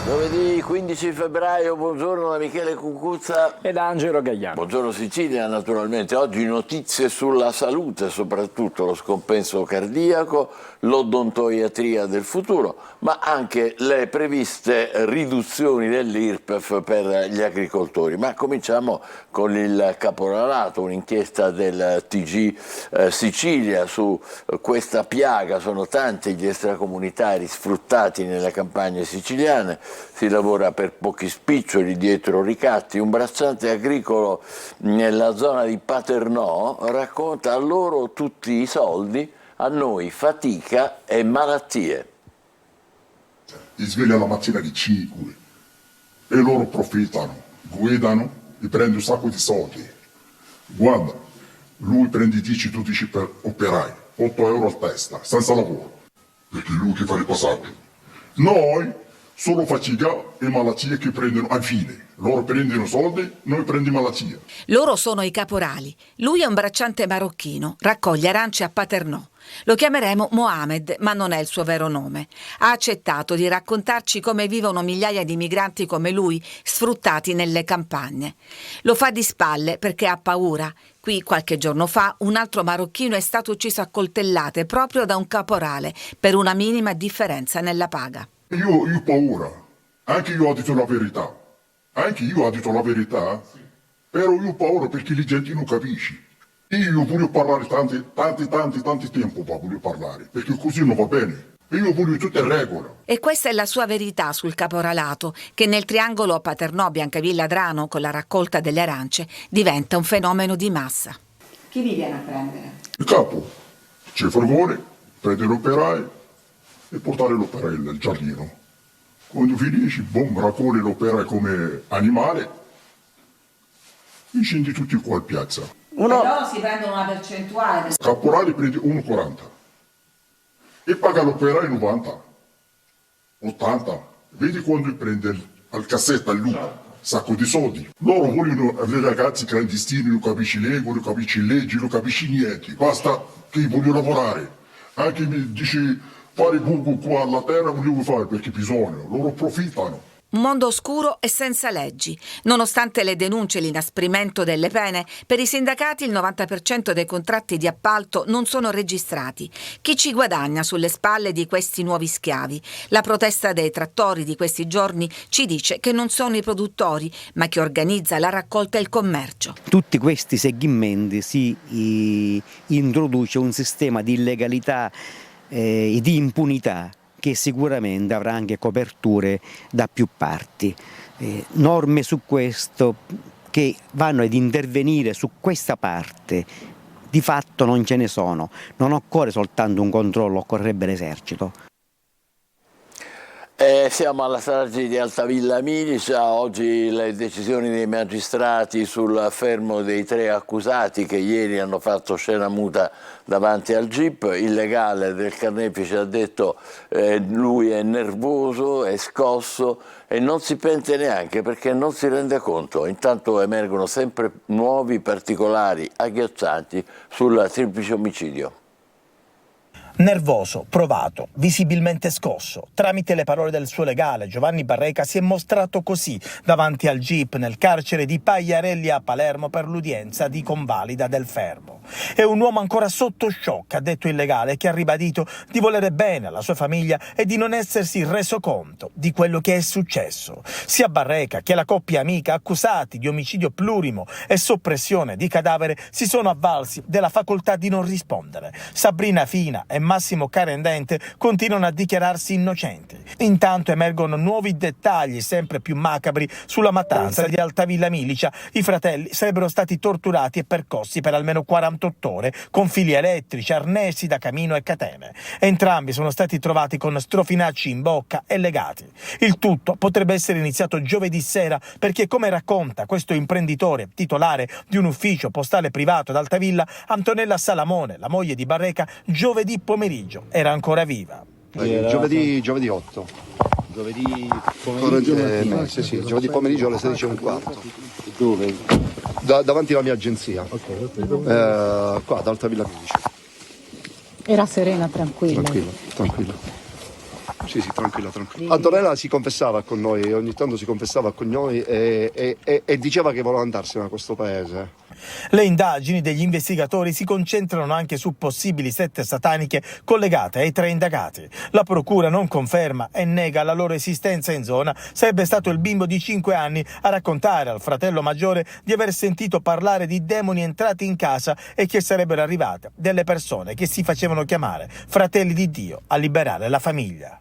Giovedì 15 febbraio, buongiorno da Michele Cucuzza ed Angelo Gagliano. Buongiorno Sicilia, naturalmente. Oggi notizie sulla salute, soprattutto lo scompenso cardiaco, l'odontoiatria del futuro, ma anche le previste riduzioni dell'IRPEF per gli agricoltori. Ma cominciamo con il caporalato, un'inchiesta del TG Sicilia su questa piaga. Sono tanti gli extracomunitari sfruttati nelle campagne siciliane. Si lavora per pochi spiccioli dietro ricatti. Un bracciante agricolo nella zona di Paternò racconta: a loro tutti i soldi, a noi fatica e malattie. Si sveglia la mattina alle 5 e loro approfittano, guidano e prendono un sacco di soldi. Guarda, lui prende 10-12 per operai, 8 euro a testa, senza lavoro, perché lui che fa il passaggio. Noi solo fatica e malattie che prendono alla fine. Loro prendono soldi, noi prendiamo malattie. Loro sono i caporali. Lui è un bracciante marocchino, raccoglie arance a Paternò. Lo chiameremo Mohamed, ma non è il suo vero nome. Ha accettato di raccontarci come vivono migliaia di migranti come lui, sfruttati nelle campagne. Lo fa di spalle perché ha paura. Qui, qualche giorno fa, un altro marocchino è stato ucciso a coltellate proprio da un caporale per una minima differenza nella paga. Io ho paura, anche io ho detto la verità, però io ho paura perché la gente non capisce. Io voglio parlare tanti tempo, voglio parlare, perché così non va bene. Io voglio tutte regole. E questa è la sua verità sul caporalato, che nel triangolo Paternò-Biancavilla-Drano, con la raccolta delle arance, diventa un fenomeno di massa. Chi vi viene a prendere? Il capo, c'è il furgone, prende l'operai e portare l'operai nel giardino. Quando finisci, raccoglie l'operai come animale e scendi tutti qua in piazza. E loro si prendono una percentuale. Il caporale prende 1,40 e paga l'operaio 90, 80. Vedi quando prende al cassetto al lupo, sacco di soldi. Loro vogliono avere ragazzi clandestini, non capisci lingua, non capisci leggi, non capisci niente. Basta che voglio lavorare. Anche mi dici fare buco qua alla terra, voglio fare perché bisogna. Loro approfittano. Un mondo oscuro e senza leggi. Nonostante le denunce e l'inasprimento delle pene, per i sindacati il 90% dei contratti di appalto non sono registrati. Chi ci guadagna sulle spalle di questi nuovi schiavi? La protesta dei trattori di questi giorni ci dice che non sono i produttori, ma chi organizza la raccolta e il commercio. Tutti questi segmenti si introduce un sistema di illegalità e di impunità che sicuramente avrà anche coperture da più parti. Norme su questo che vanno ad intervenire su questa parte di fatto non ce ne sono, non occorre soltanto un controllo, occorrerebbe l'esercito. Siamo alla strage di Altavilla Milicia. Oggi le decisioni dei magistrati sul fermo dei 3 accusati che ieri hanno fatto scena muta davanti al GIP. Il legale del carnefice ha detto lui è nervoso, è scosso e non si pente neanche perché non si rende conto. Intanto emergono sempre nuovi particolari agghiaccianti sul triplice omicidio. Nervoso, provato, visibilmente scosso. Tramite le parole del suo legale, Giovanni Barreca si è mostrato così davanti al GIP nel carcere di Pagliarelli a Palermo per l'udienza di convalida del fermo. È un uomo ancora sotto shock, ha detto il legale, che ha ribadito di volere bene alla sua famiglia e di non essersi reso conto di quello che è successo. Sia Barreca che la coppia amica, accusati di omicidio plurimo e soppressione di cadavere, si sono avvalsi della facoltà di non rispondere. Sabrina Fina e Massimo Carendente continuano a dichiararsi innocenti. Intanto emergono nuovi dettagli sempre più macabri sulla mattanza di Altavilla Milicia. I fratelli sarebbero stati torturati e percossi per almeno 48 ore con fili elettrici, arnesi da camino e catene. Entrambi sono stati trovati con strofinacci in bocca e legati. Il tutto potrebbe essere iniziato giovedì sera perché, come racconta questo imprenditore titolare di un ufficio postale privato ad Altavilla, Antonella Salamone, la moglie di Barreca, giovedì pomeriggio era ancora viva. Giovedì 8. Giovedì pomeriggio? Sì, giovedì pomeriggio alle 16:15. Dove? Davanti alla mia agenzia. Qua ad Altavilla Milicia. Era serena, tranquilla. Tranquilla. Sì, Sì, tranquilla. Antonella si confessava con noi, ogni tanto si confessava con noi e diceva che voleva andarsene da questo paese. Le indagini degli investigatori si concentrano anche su possibili sette sataniche collegate ai 3 indagati. La procura non conferma e nega la loro esistenza in zona. Sarebbe stato il bimbo di 5 anni a raccontare al fratello maggiore di aver sentito parlare di demoni entrati in casa e che sarebbero arrivate delle persone che si facevano chiamare fratelli di Dio a liberare la famiglia.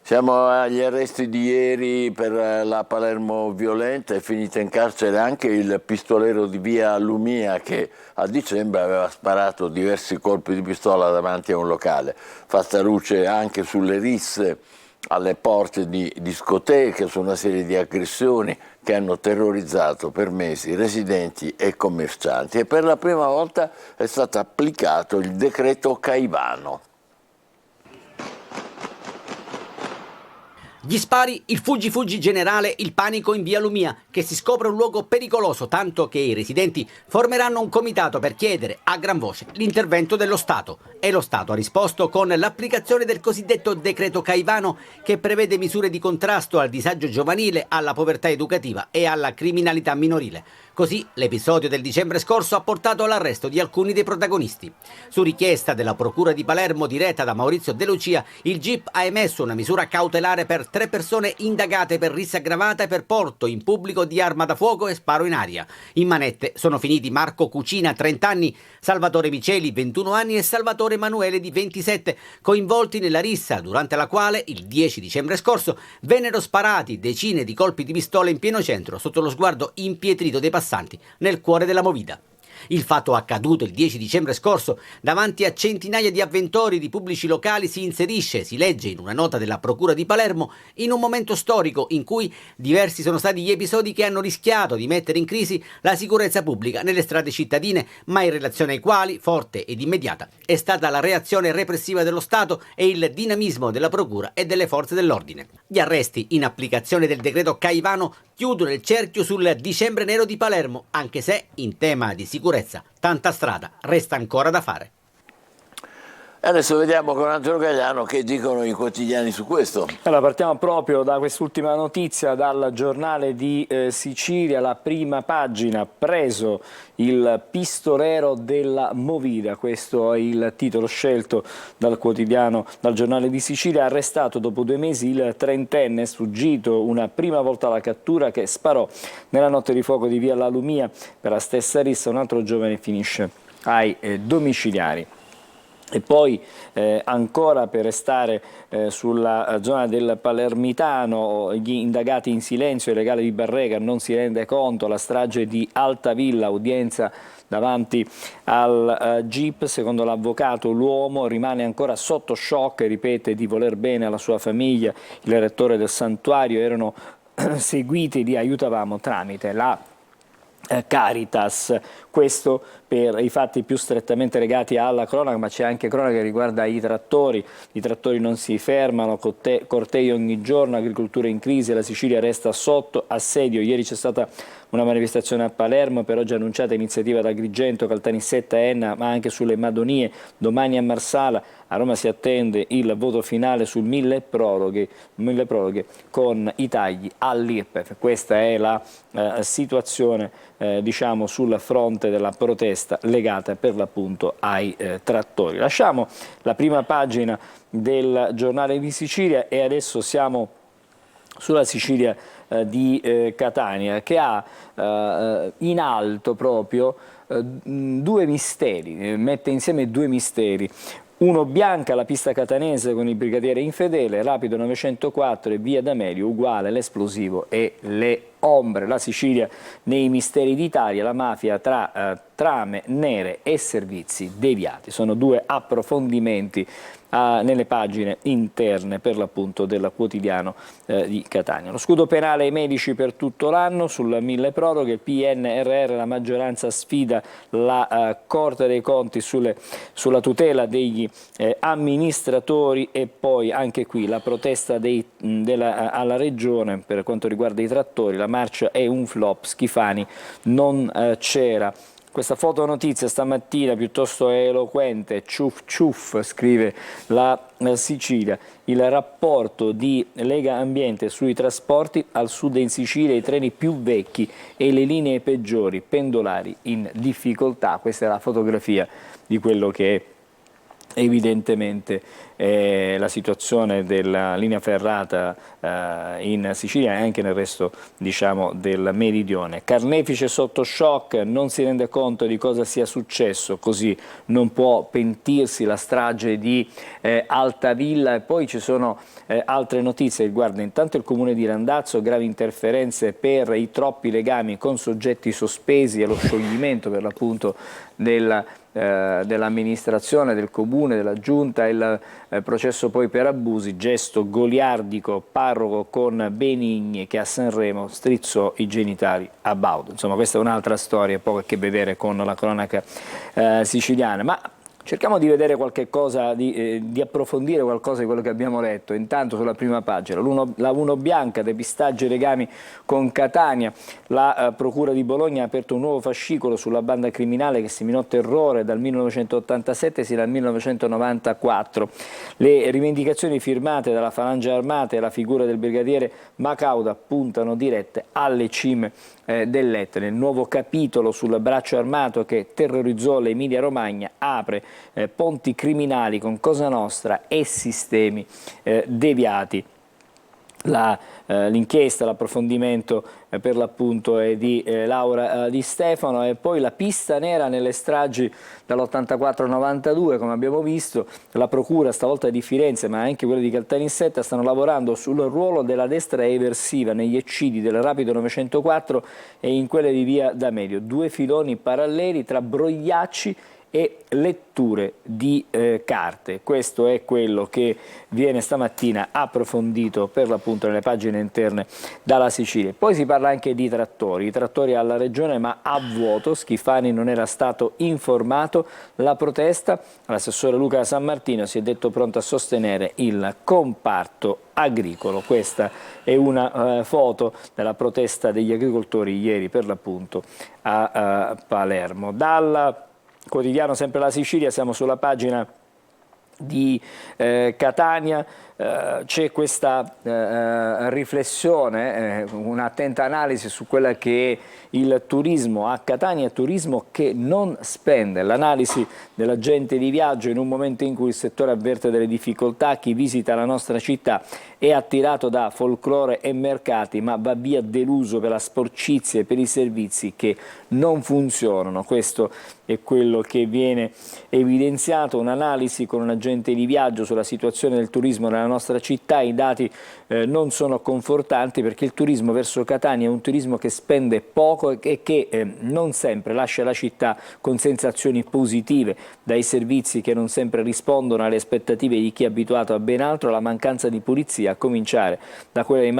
Siamo agli arresti di ieri per la Palermo violenta. È finito in carcere anche il pistolero di via Lumia che a dicembre aveva sparato diversi colpi di pistola davanti a un locale. Fatta luce anche sulle risse alle porte di discoteche, su una serie di aggressioni che hanno terrorizzato per mesi residenti e commercianti. E per la prima volta è stato applicato il decreto Caivano. Gli spari, il fuggi generale, il panico in via Lumia, che si scopre un luogo pericoloso, tanto che i residenti formeranno un comitato per chiedere a gran voce l'intervento dello Stato. E lo Stato ha risposto con l'applicazione del cosiddetto decreto Caivano, che prevede misure di contrasto al disagio giovanile, alla povertà educativa e alla criminalità minorile. Così l'episodio del dicembre scorso ha portato all'arresto di alcuni dei protagonisti. Su richiesta della Procura di Palermo diretta da Maurizio De Lucia, il GIP ha emesso una misura cautelare per 3 persone indagate per rissa aggravata e per porto in pubblico di arma da fuoco e sparo in aria. In manette sono finiti Marco Cucina, 30 anni, Salvatore Miceli, 21 anni e Salvatore Emanuele, di 27, coinvolti nella rissa durante la quale il 10 dicembre scorso vennero sparati decine di colpi di pistola in pieno centro sotto lo sguardo impietrito dei passanti nel cuore della movida. Il fatto accaduto il 10 dicembre scorso davanti a centinaia di avventori di pubblici locali si inserisce, si legge in una nota della Procura di Palermo, in un momento storico in cui diversi sono stati gli episodi che hanno rischiato di mettere in crisi la sicurezza pubblica nelle strade cittadine, ma in relazione ai quali, forte ed immediata, è stata la reazione repressiva dello Stato e il dinamismo della Procura e delle forze dell'ordine. Gli arresti in applicazione del decreto Caivano chiudono il cerchio sul dicembre nero di Palermo, anche se in tema di sicurezza tanta strada resta ancora da fare. Adesso vediamo con Angelo Gagliano che dicono i quotidiani su questo. Allora, partiamo proprio da quest'ultima notizia, dal giornale di Sicilia, la prima pagina, preso il pistolero della Movida, questo è il titolo scelto dal quotidiano, dal giornale di Sicilia. Arrestato dopo 2 mesi il 30enne, sfuggito una prima volta alla cattura, che sparò nella notte di fuoco di via La Lumia per la stessa rissa. Un altro giovane finisce ai domiciliari. E poi ancora per restare sulla zona del Palermitano, gli indagati in silenzio, il legale di Barrega non si rende conto, la strage di Altavilla, udienza davanti al GIP. Secondo l'avvocato l'uomo rimane ancora sotto shock e ripete di voler bene alla sua famiglia. Il rettore del santuario erano seguiti di Aiutavamo tramite la Caritas. Questo per i fatti più strettamente legati alla cronaca, ma c'è anche cronaca che riguarda i trattori non si fermano, cortei ogni giorno, agricoltura in crisi, la Sicilia resta sotto assedio. Ieri c'è stata una manifestazione a Palermo, per oggi annunciata iniziativa ad Agrigento, Caltanissetta, Enna, ma anche sulle Madonie, domani a Marsala. A Roma si attende il voto finale sul mille proroghe con i tagli all'IRPEF. Questa è la situazione diciamo sul fronte della protesta legata per l'appunto ai trattori. Lasciamo la prima pagina del giornale di Sicilia e adesso siamo sulla Sicilia di Catania, che ha in alto proprio 2 misteri, mette insieme 2 misteri. Uno, Bianca, la pista catanese con il brigadiere infedele, Rapido 904 e via D'Amelio uguale, l'esplosivo e le ombre. La Sicilia nei misteri d'Italia, la mafia tra trame nere e servizi deviati. Sono 2 approfondimenti nelle pagine interne per l'appunto del quotidiano di Catania. Lo scudo penale ai medici per tutto l'anno, sul mille proroghe, il PNRR, la maggioranza sfida la Corte dei Conti sulla tutela degli amministratori e poi anche qui la protesta alla Regione per quanto riguarda i trattori. La marcia è un flop, Schifani non c'era questa fotonotizia stamattina piuttosto eloquente, ciuff ciuff, scrive la Sicilia, il rapporto di Lega Ambiente sui trasporti: al sud in Sicilia i treni più vecchi e le linee peggiori, pendolari in difficoltà. Questa è la fotografia di quello che è evidentemente la situazione della linea ferrata in Sicilia e anche nel resto, diciamo, del meridione. Carnefice sotto shock, non si rende conto di cosa sia successo, così non può pentirsi la strage di Altavilla. E poi ci sono altre notizie che riguardano intanto il comune di Randazzo, gravi interferenze per i troppi legami con soggetti sospesi e lo scioglimento per l'appunto dell'amministrazione, del comune, della giunta, il processo poi per abusi, gesto goliardico, parroco con Benigni che a Sanremo strizzò i genitali a Baudo. Insomma, questa è un'altra storia, poco a che vedere con la cronaca siciliana, ma cerchiamo di vedere qualche cosa, di approfondire qualcosa di quello che abbiamo letto. Intanto sulla prima pagina, la 1 bianca, depistaggi e legami con Catania. La Procura di Bologna ha aperto un nuovo fascicolo sulla banda criminale che seminò terrore dal 1987 sino al 1994. Le rivendicazioni firmate dalla Falange Armata e la figura del brigadiere Macauda puntano dirette alle cime dell'Etna. Il nuovo capitolo sul braccio armato che terrorizzò l'Emilia Romagna apre ponti criminali con Cosa Nostra e sistemi deviati. L'inchiesta, l'approfondimento per l'appunto è di Laura Di Stefano. E poi la pista nera nelle stragi dall'84 al 92, come abbiamo visto. La procura stavolta di Firenze, ma anche quella di Caltanissetta, stanno lavorando sul ruolo della destra eversiva negli eccidi del Rapido 904 e in quelle di Via D'Amelio. 2 filoni paralleli tra brogliacci e letture di carte. Questo è quello che viene stamattina approfondito per l'appunto nelle pagine interne dalla Sicilia. Poi si parla anche di trattori, i trattori alla regione ma a vuoto. Schifani non era stato informato. La protesta, l'assessore Luca Sammartino si è detto pronto a sostenere il comparto agricolo. Questa è una foto della protesta degli agricoltori ieri per l'appunto a Palermo. Dal quotidiano sempre la Sicilia siamo sulla pagina di Catania. C'è questa riflessione, un'attenta analisi su quella che è il turismo a Catania, turismo che non spende. L'analisi dell'agente di viaggio in un momento in cui il settore avverte delle difficoltà: chi visita la nostra città è attirato da folklore e mercati ma va via deluso per la sporcizia e per i servizi che non funzionano. Questo è quello che viene evidenziato, un'analisi con un agente di viaggio sulla situazione del turismo nella nostra città. I dati non sono confortanti perché il turismo verso Catania è un turismo che spende poco e che non sempre lascia la città con sensazioni positive, dai servizi che non sempre rispondono alle aspettative di chi è abituato a ben altro, alla mancanza di pulizia, a cominciare da quella dei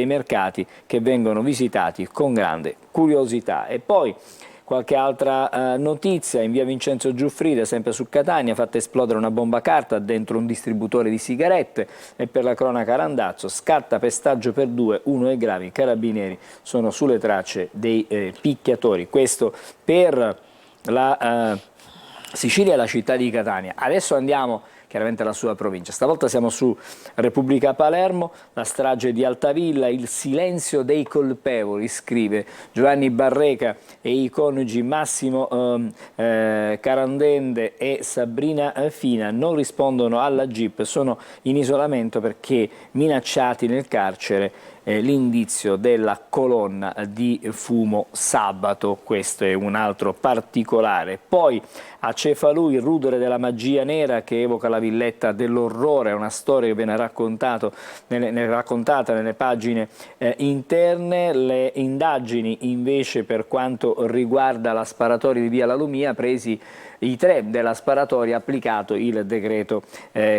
mercati che vengono visitati con grande curiosità. E poi qualche altra notizia: in via Vincenzo Giuffrida, sempre su Catania, fatta esplodere una bomba carta dentro un distributore di sigarette. E per la cronaca Randazzo, scatta pestaggio per 2, 1 è grave, i carabinieri sono sulle tracce dei picchiatori. Questo per la Sicilia e la città di Catania. Adesso andiamo chiaramente alla sua provincia. Stavolta siamo su Repubblica Palermo, la strage di Altavilla, il silenzio dei colpevoli, scrive Giovanni Barreca, e i coniugi Massimo Carandende e Sabrina Fina non rispondono alla GIP, sono in isolamento perché minacciati nel carcere. L'indizio della colonna di fumo sabato, questo è un altro particolare. Poi a Cefalù il rudere della magia nera che evoca la villetta dell'orrore, è una storia che viene raccontata nelle pagine interne. Le indagini invece per quanto riguarda la sparatoria di via La Lumia, presi i 3 della sparatoria, applicato il decreto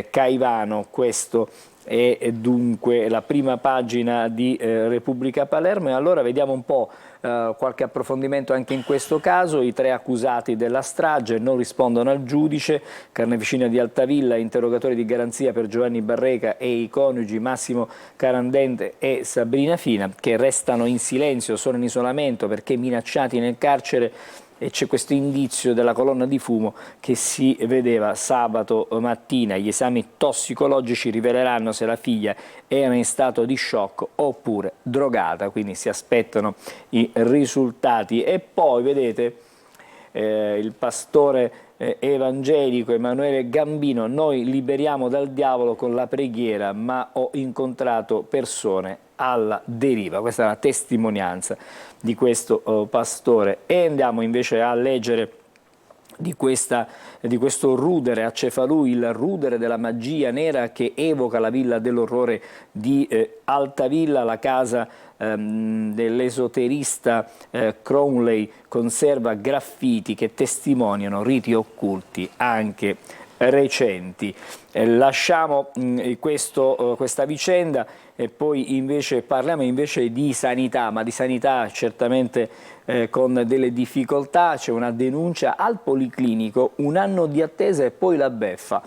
Caivano. Questo è dunque la prima pagina di Repubblica Palermo. E allora vediamo un po' qualche approfondimento anche in questo caso. I 3 accusati della strage non rispondono al giudice. Carneficina di Altavilla, interrogatori di garanzia per Giovanni Barreca e i coniugi Massimo Carandente e Sabrina Fina, che restano in silenzio, sono in isolamento perché minacciati nel carcere e c'è questo indizio della colonna di fumo che si vedeva sabato mattina. Gli esami tossicologici riveleranno se la figlia era in stato di shock oppure drogata, quindi si aspettano i risultati. E poi vedete il pastore evangelico Emanuele Gambino: noi liberiamo dal diavolo con la preghiera, ma ho incontrato persone alla deriva. Questa è la testimonianza di questo pastore. E andiamo invece a leggere di questo rudere a Cefalù, il rudere della magia nera che evoca la villa dell'orrore di Altavilla. La casa dell'esoterista Crowley conserva graffiti che testimoniano riti occulti anche recenti. Lasciamo questa vicenda e poi invece parliamo di sanità, ma di sanità certamente con delle difficoltà. C'è una denuncia al Policlinico, 1 anno di attesa e poi la beffa.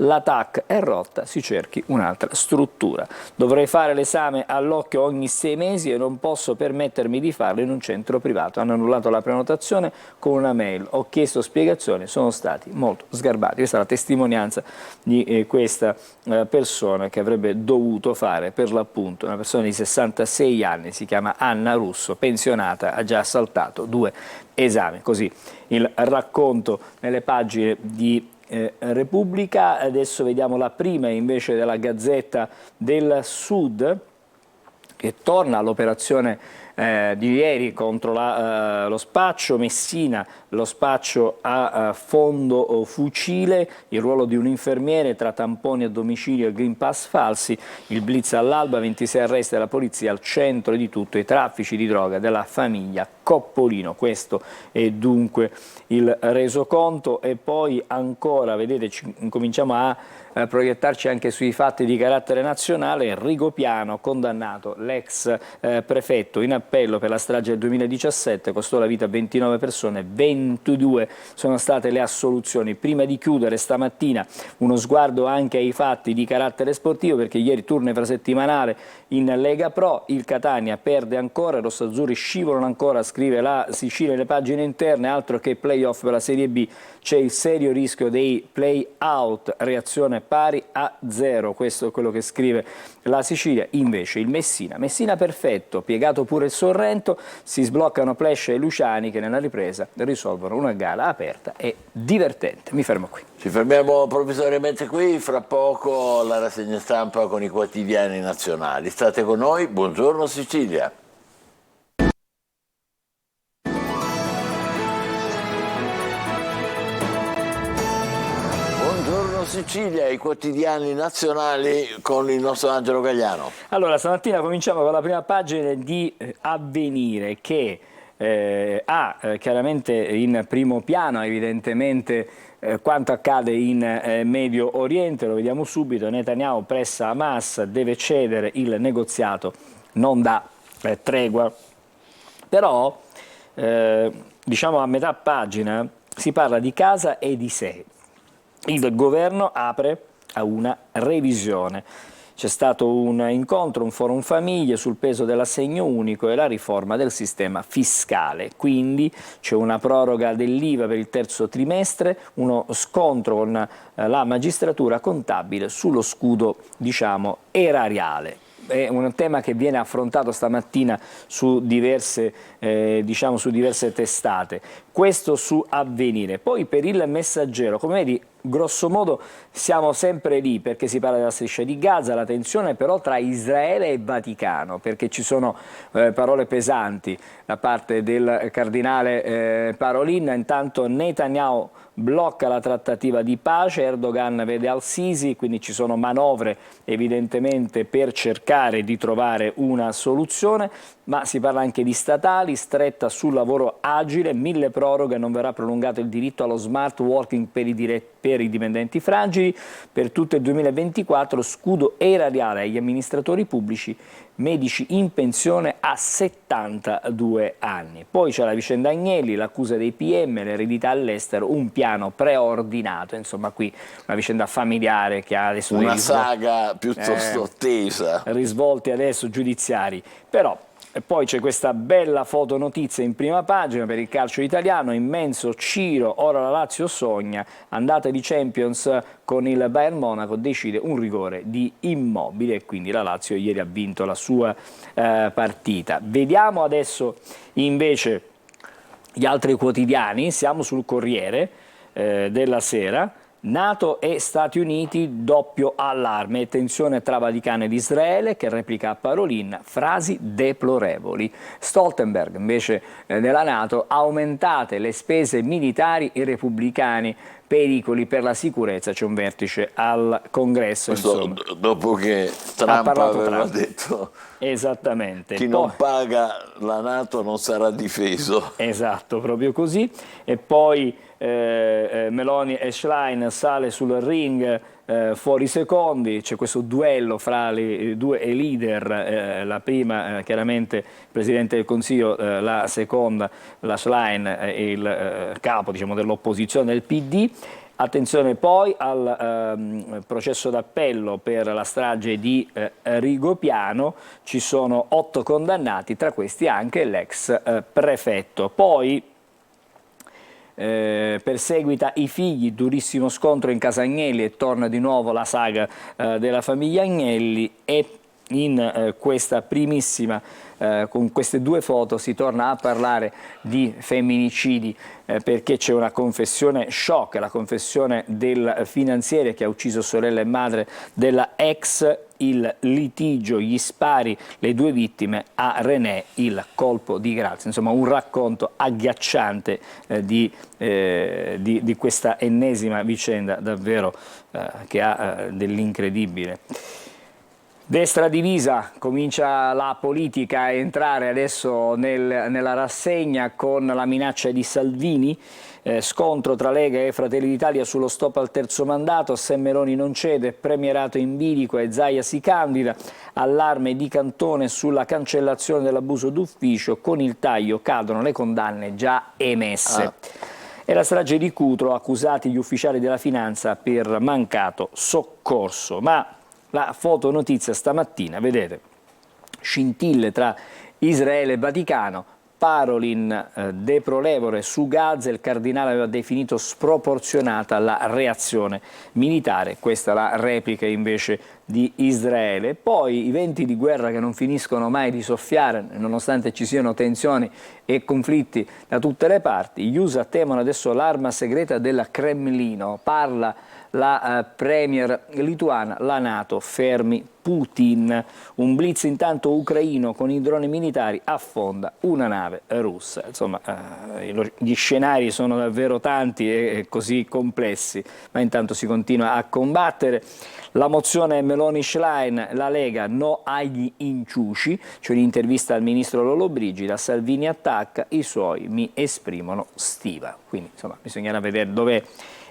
La TAC è rotta, si cerchi un'altra struttura. Dovrei fare l'esame all'occhio ogni 6 mesi e non posso permettermi di farlo in un centro privato. Hanno annullato la prenotazione con una mail. Ho chiesto spiegazioni, sono stati molto sgarbati. Questa è la testimonianza di questa persona che avrebbe dovuto fare, per l'appunto, una persona di 66 anni, si chiama Anna Russo, pensionata, ha già saltato 2 esami. Così il racconto nelle pagine di Repubblica. Adesso vediamo la prima invece della Gazzetta del Sud, che torna all'operazione di ieri contro lo spaccio. Messina, lo spaccio a fondo fucile, il ruolo di un infermiere tra tamponi a domicilio e green pass falsi, il blitz all'alba, 26 arresti della polizia, al centro di tutto i traffici di droga della famiglia Coppolino. Questo è dunque il resoconto. E poi ancora, vedete, cominciamo a proiettarci anche sui fatti di carattere nazionale. Rigopiano, condannato l'ex prefetto in appello per la strage del 2017, costò la vita a 29 persone, 22 sono state le assoluzioni. Prima di chiudere stamattina uno sguardo anche ai fatti di carattere sportivo, perché ieri turno infrasettimanale in Lega Pro, il Catania perde ancora, i rossazzurri scivolano ancora, scrive la Sicilia nelle pagine interne, altro che playoff per la Serie B, c'è il serio rischio dei play-out, reazione pari a 0, questo è quello che scrive la Sicilia. Invece il Messina perfetto, piegato pure il Sorrento, si sbloccano Plescia e Luciani che nella ripresa risolvono una gara aperta e divertente. Mi fermo qui. Ci fermiamo provvisoriamente qui, fra poco la rassegna stampa con i quotidiani nazionali. State con noi, buongiorno Sicilia. Buongiorno Sicilia, i quotidiani nazionali con il nostro Angelo Gagliano. Allora, stamattina cominciamo con la prima pagina di Avvenire, che ha chiaramente in primo piano evidentemente quanto accade in Medio Oriente. Lo vediamo subito. Netanyahu pressa Hamas, deve cedere, il negoziato non dà tregua. Però diciamo a metà pagina si parla di casa e di sé. Il governo apre a una revisione. C'è stato un incontro, un forum famiglie sul peso dell'assegno unico e la riforma del sistema fiscale. Quindi c'è una proroga dell'IVA per il terzo trimestre, uno scontro con la magistratura contabile sullo scudo, diciamo, erariale. È un tema che viene affrontato stamattina su diverse testate. Questo su Avvenire. Poi per il Messaggero, come vedi, grosso modo siamo sempre lì, perché si parla della striscia di Gaza, la tensione però tra Israele e Vaticano, perché ci sono parole pesanti da parte del cardinale Parolin. Intanto Netanyahu blocca la trattativa di pace, Erdogan vede al-Sisi, quindi ci sono manovre evidentemente per cercare di trovare una soluzione, ma si parla anche di statali, stretta sul lavoro agile, 1000 proroghe, non verrà prolungato il diritto allo smart working per i dipendenti fragili, per tutto il 2024 scudo erariale agli amministratori pubblici, medici in pensione a 72 anni. Poi c'è la vicenda Agnelli, l'accusa dei PM, l'eredità all'estero, un piano preordinato, insomma qui una vicenda familiare che ha adesso una saga piuttosto tesa, risvolti adesso giudiziari. Però E poi c'è questa bella fotonotizia in prima pagina per il calcio italiano, immenso Ciro, ora la Lazio sogna, andata di Champions con il Bayern Monaco, decide un rigore di Immobile e quindi la Lazio ieri ha vinto la sua partita. Vediamo adesso invece gli altri quotidiani, siamo sul Corriere della Sera. NATO e Stati Uniti, doppio allarme, tensione tra Vaticano ed Israele che replica a Parolin, frasi deplorevoli. Stoltenberg invece della NATO, aumentate le spese militari, i repubblicani, pericoli per la sicurezza, c'è un vertice al Congresso. Questo dopo che Trump aveva detto esattamente. Chi non paga la NATO non sarà difeso. Esatto, proprio così. E poi Meloni e Schlein sale sul ring fuori secondi, c'è questo duello fra le due leader, la prima chiaramente il Presidente del Consiglio, la seconda la Schlein, il capo diciamo, dell'opposizione del PD. Attenzione poi al processo d'appello per la strage di Rigopiano, ci sono 8 condannati, tra questi anche l'ex prefetto. Poi perseguita i figli, durissimo scontro in casa Agnelli e torna di nuovo la saga della famiglia Agnelli e in questa primissima, con queste 2 foto si torna a parlare di femminicidi perché c'è una confessione shock, la confessione del finanziere che ha ucciso sorella e madre della ex, il litigio, gli spari, le 2 vittime, a René il colpo di grazia. Insomma un racconto agghiacciante di questa ennesima vicenda davvero che ha dell'incredibile. Destra divisa, comincia la politica a entrare adesso nella rassegna con la minaccia di Salvini, scontro tra Lega e Fratelli d'Italia sullo stop al terzo mandato, se Meloni non cede, premierato in bilico e Zaia si candida, allarme di Cantone sulla cancellazione dell'abuso d'ufficio, con il taglio cadono le condanne già emesse. E la strage di Cutro, accusati gli ufficiali della finanza per mancato soccorso. Ma la fotonotizia stamattina, vedete, scintille tra Israele e Vaticano, Parolin deplorevole su Gaza, il cardinale aveva definito sproporzionata la reazione militare, questa è la replica invece di Israele. Poi i venti di guerra che non finiscono mai di soffiare, nonostante ci siano tensioni e conflitti da tutte le parti. Gli USA temono adesso l'arma segreta del Cremlino, parla la premier lituana, la NATO fermi Putin. Un blitz intanto ucraino con i droni militari affonda una nave russa. Insomma, gli scenari sono davvero tanti e così complessi, ma intanto si continua a combattere. La mozione Meloni-Schlein, la Lega no agli inciuci, c'è un'intervista al ministro Lollobrigida, Salvini attacca, i suoi mi esprimono stima. Quindi insomma bisognerà vedere dov'è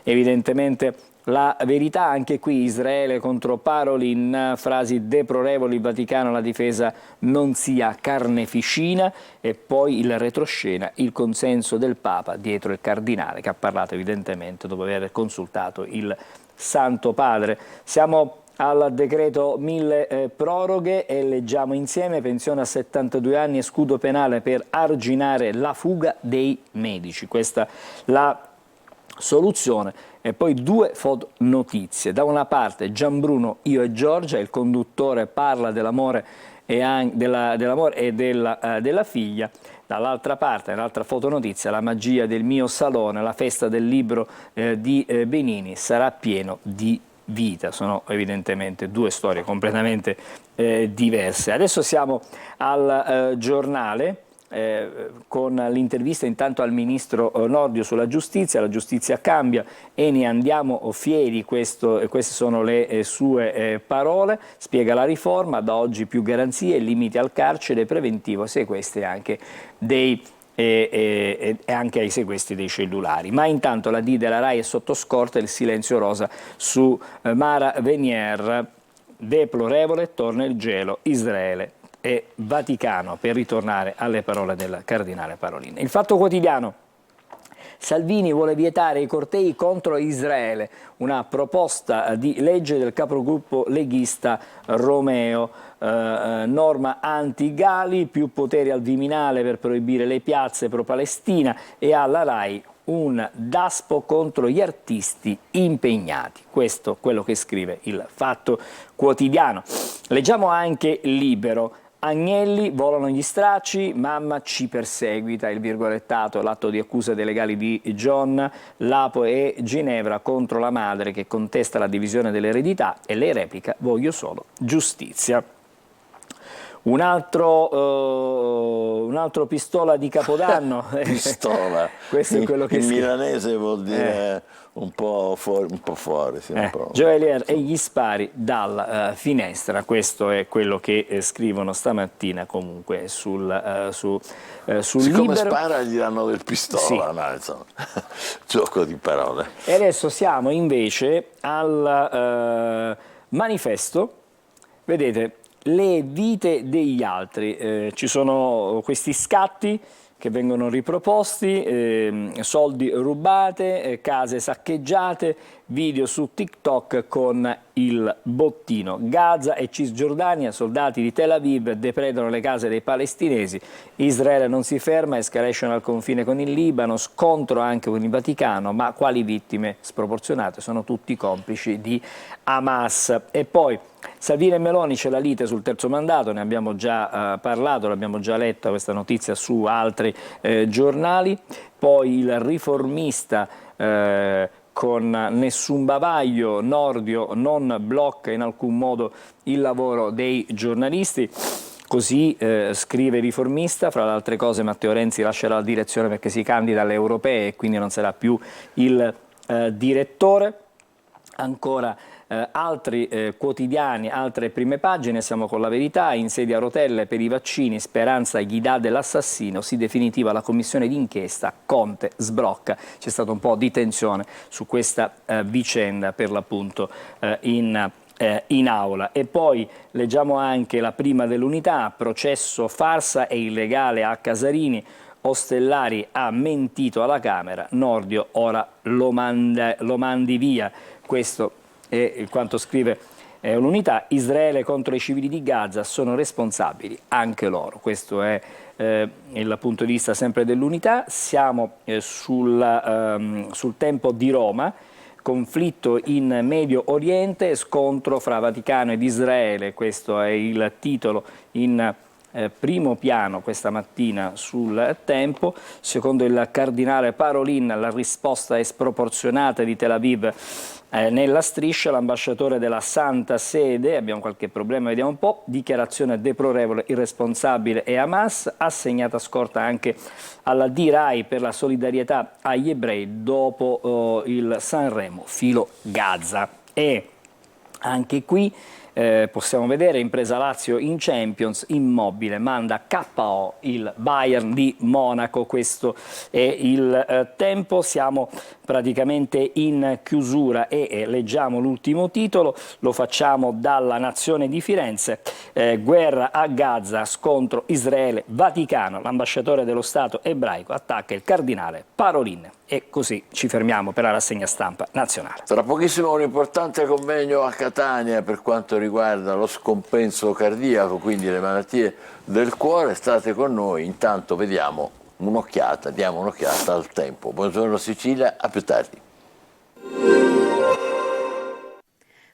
evidentemente la verità. Anche qui Israele contro Parolin, frasi deplorevoli, Vaticano, la difesa non sia carneficina, e poi il retroscena, il consenso del Papa dietro il cardinale che ha parlato evidentemente dopo aver consultato il Santo Padre. Siamo al decreto 1000 proroghe e leggiamo insieme: pensione a 72 anni e scudo penale per arginare la fuga dei medici. Questa la soluzione. E poi 2 fotonotizie. Da una parte Gianbruno, io e Giorgia, il conduttore parla dell'amore e della figlia. Dall'altra parte, nell'altra fotonotizia, la magia del mio salone, la festa del libro di Benini sarà pieno di vita. Sono evidentemente 2 storie completamente diverse. Adesso siamo al giornale. Con l'intervista intanto al ministro Nordio sulla giustizia. La giustizia cambia e ne andiamo fieri, queste sono le sue parole. Spiega la riforma, da oggi più garanzie, limiti al carcere preventivo, sequestri anche anche ai sequestri dei cellulari. Ma intanto la D della RAI è sotto scorta, il silenzio rosa su Mara Venier, deplorevole, torna il gelo, Israele e Vaticano, per ritornare alle parole del cardinale Parolin. Il Fatto Quotidiano Salvini vuole vietare i cortei contro Israele, una proposta di legge del capogruppo leghista Romeo, norma anti-Gali, più poteri al Viminale per proibire le piazze pro-Palestina e alla RAI un daspo contro gli artisti impegnati. Questo è quello che scrive il Fatto Quotidiano. Leggiamo anche Libero. Agnelli, volano gli stracci, mamma ci perseguita, il virgolettato, l'atto di accusa dei legali di John, Lapo e Ginevra contro la madre che contesta la divisione dell'eredità e lei replica: voglio solo giustizia. Un altro pistola di Capodanno. Pistola. Questo è quello che in milanese vuol dire un po' fuori. Sì, Joelier e gli spari dalla finestra. Questo è quello che scrivono stamattina comunque sul Siccome Libero. spara gli danno del pistola, Sì. no, insomma, gioco di parole. E adesso siamo invece al manifesto. Vedete, le vite degli altri, ci sono questi scatti che vengono riproposti, soldi rubate, case saccheggiate, video su TikTok con il bottino. Gaza e Cisgiordania, soldati di Tel Aviv depredano le case dei palestinesi, Israele non si ferma, escalation al confine con il Libano, scontro anche con il Vaticano, ma quali vittime sproporzionate? Sono tutti complici di Hamas. E poi Salvini e Meloni, c'è la lite sul terzo mandato, ne abbiamo già parlato, l'abbiamo già letta questa notizia su altri giornali. Poi il Riformista con nessun bavaglio, Nordio non blocca in alcun modo il lavoro dei giornalisti. Così scrive Riformista, fra le altre cose Matteo Renzi lascerà la direzione perché si candida alle europee e quindi non sarà più il direttore. Ancora altri quotidiani, altre prime pagine, siamo con La Verità, in sede a rotelle per i vaccini, Speranza gli dà dell'assassino, si definitiva la commissione d'inchiesta, Conte sbrocca. C'è stato un po' di tensione su questa vicenda per l'appunto in aula. E poi leggiamo anche la prima dell'Unità, processo farsa e illegale a Casarini, Ostellari ha mentito alla Camera, Nordio ora lo mandi via. Questo è quanto scrive l'Unità. Israele contro i civili di Gaza, sono responsabili anche loro. Questo è il punto di vista sempre dell'Unità. Siamo sul Tempo di Roma. Conflitto in Medio Oriente, scontro fra Vaticano ed Israele. Questo è il titolo in primo piano questa mattina sul Tempo. Secondo il cardinale Parolin la risposta è sproporzionata di Tel Aviv nella striscia. L'ambasciatore della Santa Sede, abbiamo qualche problema, vediamo un po', dichiarazione deplorevole, irresponsabile e Hamas, assegnata scorta anche alla D-Rai per la solidarietà agli ebrei dopo il Sanremo filo Gaza. E anche qui possiamo vedere impresa Lazio in Champions, Immobile manda KO il Bayern di Monaco. Questo è il Tempo. Siamo praticamente in chiusura e leggiamo l'ultimo titolo, lo facciamo dalla Nazione di Firenze. Guerra a Gaza, scontro Israele-Vaticano, l'ambasciatore dello Stato ebraico attacca il cardinale Parolin. E così ci fermiamo per la rassegna stampa nazionale. Tra pochissimo un importante convegno a Catania per quanto riguarda lo scompenso cardiaco, quindi le malattie del cuore. State con noi, intanto diamo un'occhiata al tempo. Buongiorno Sicilia, a più tardi.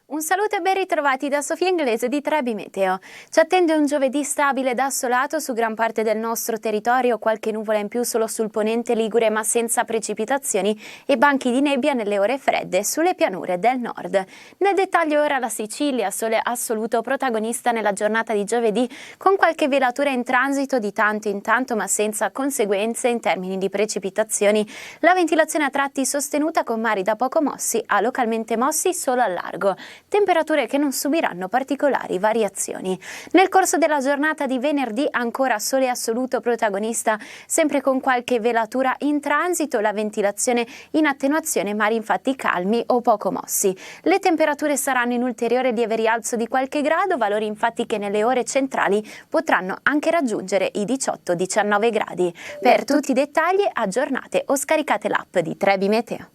Un saluto e ben ritrovati da Sofia Inglese di Trebi Meteo. Ci attende un giovedì stabile ed assolato su gran parte del nostro territorio, qualche nuvola in più solo sul ponente ligure ma senza precipitazioni e banchi di nebbia nelle ore fredde sulle pianure del nord. Nel dettaglio ora la Sicilia, sole assoluto protagonista nella giornata di giovedì, con qualche velatura in transito di tanto in tanto ma senza conseguenze in termini di precipitazioni. La ventilazione a tratti sostenuta con mari da poco mossi a localmente mossi solo al largo. temperature che non subiranno particolari variazioni. Nel corso della giornata di venerdì ancora sole assoluto protagonista, sempre con qualche velatura in transito, la ventilazione in attenuazione, mari infatti calmi o poco mossi. Le temperature saranno in ulteriore lieve rialzo di qualche grado, valori infatti che nelle ore centrali potranno anche raggiungere i 18-19 gradi. Per tutti i dettagli aggiornate o scaricate l'app di Trebi Meteo.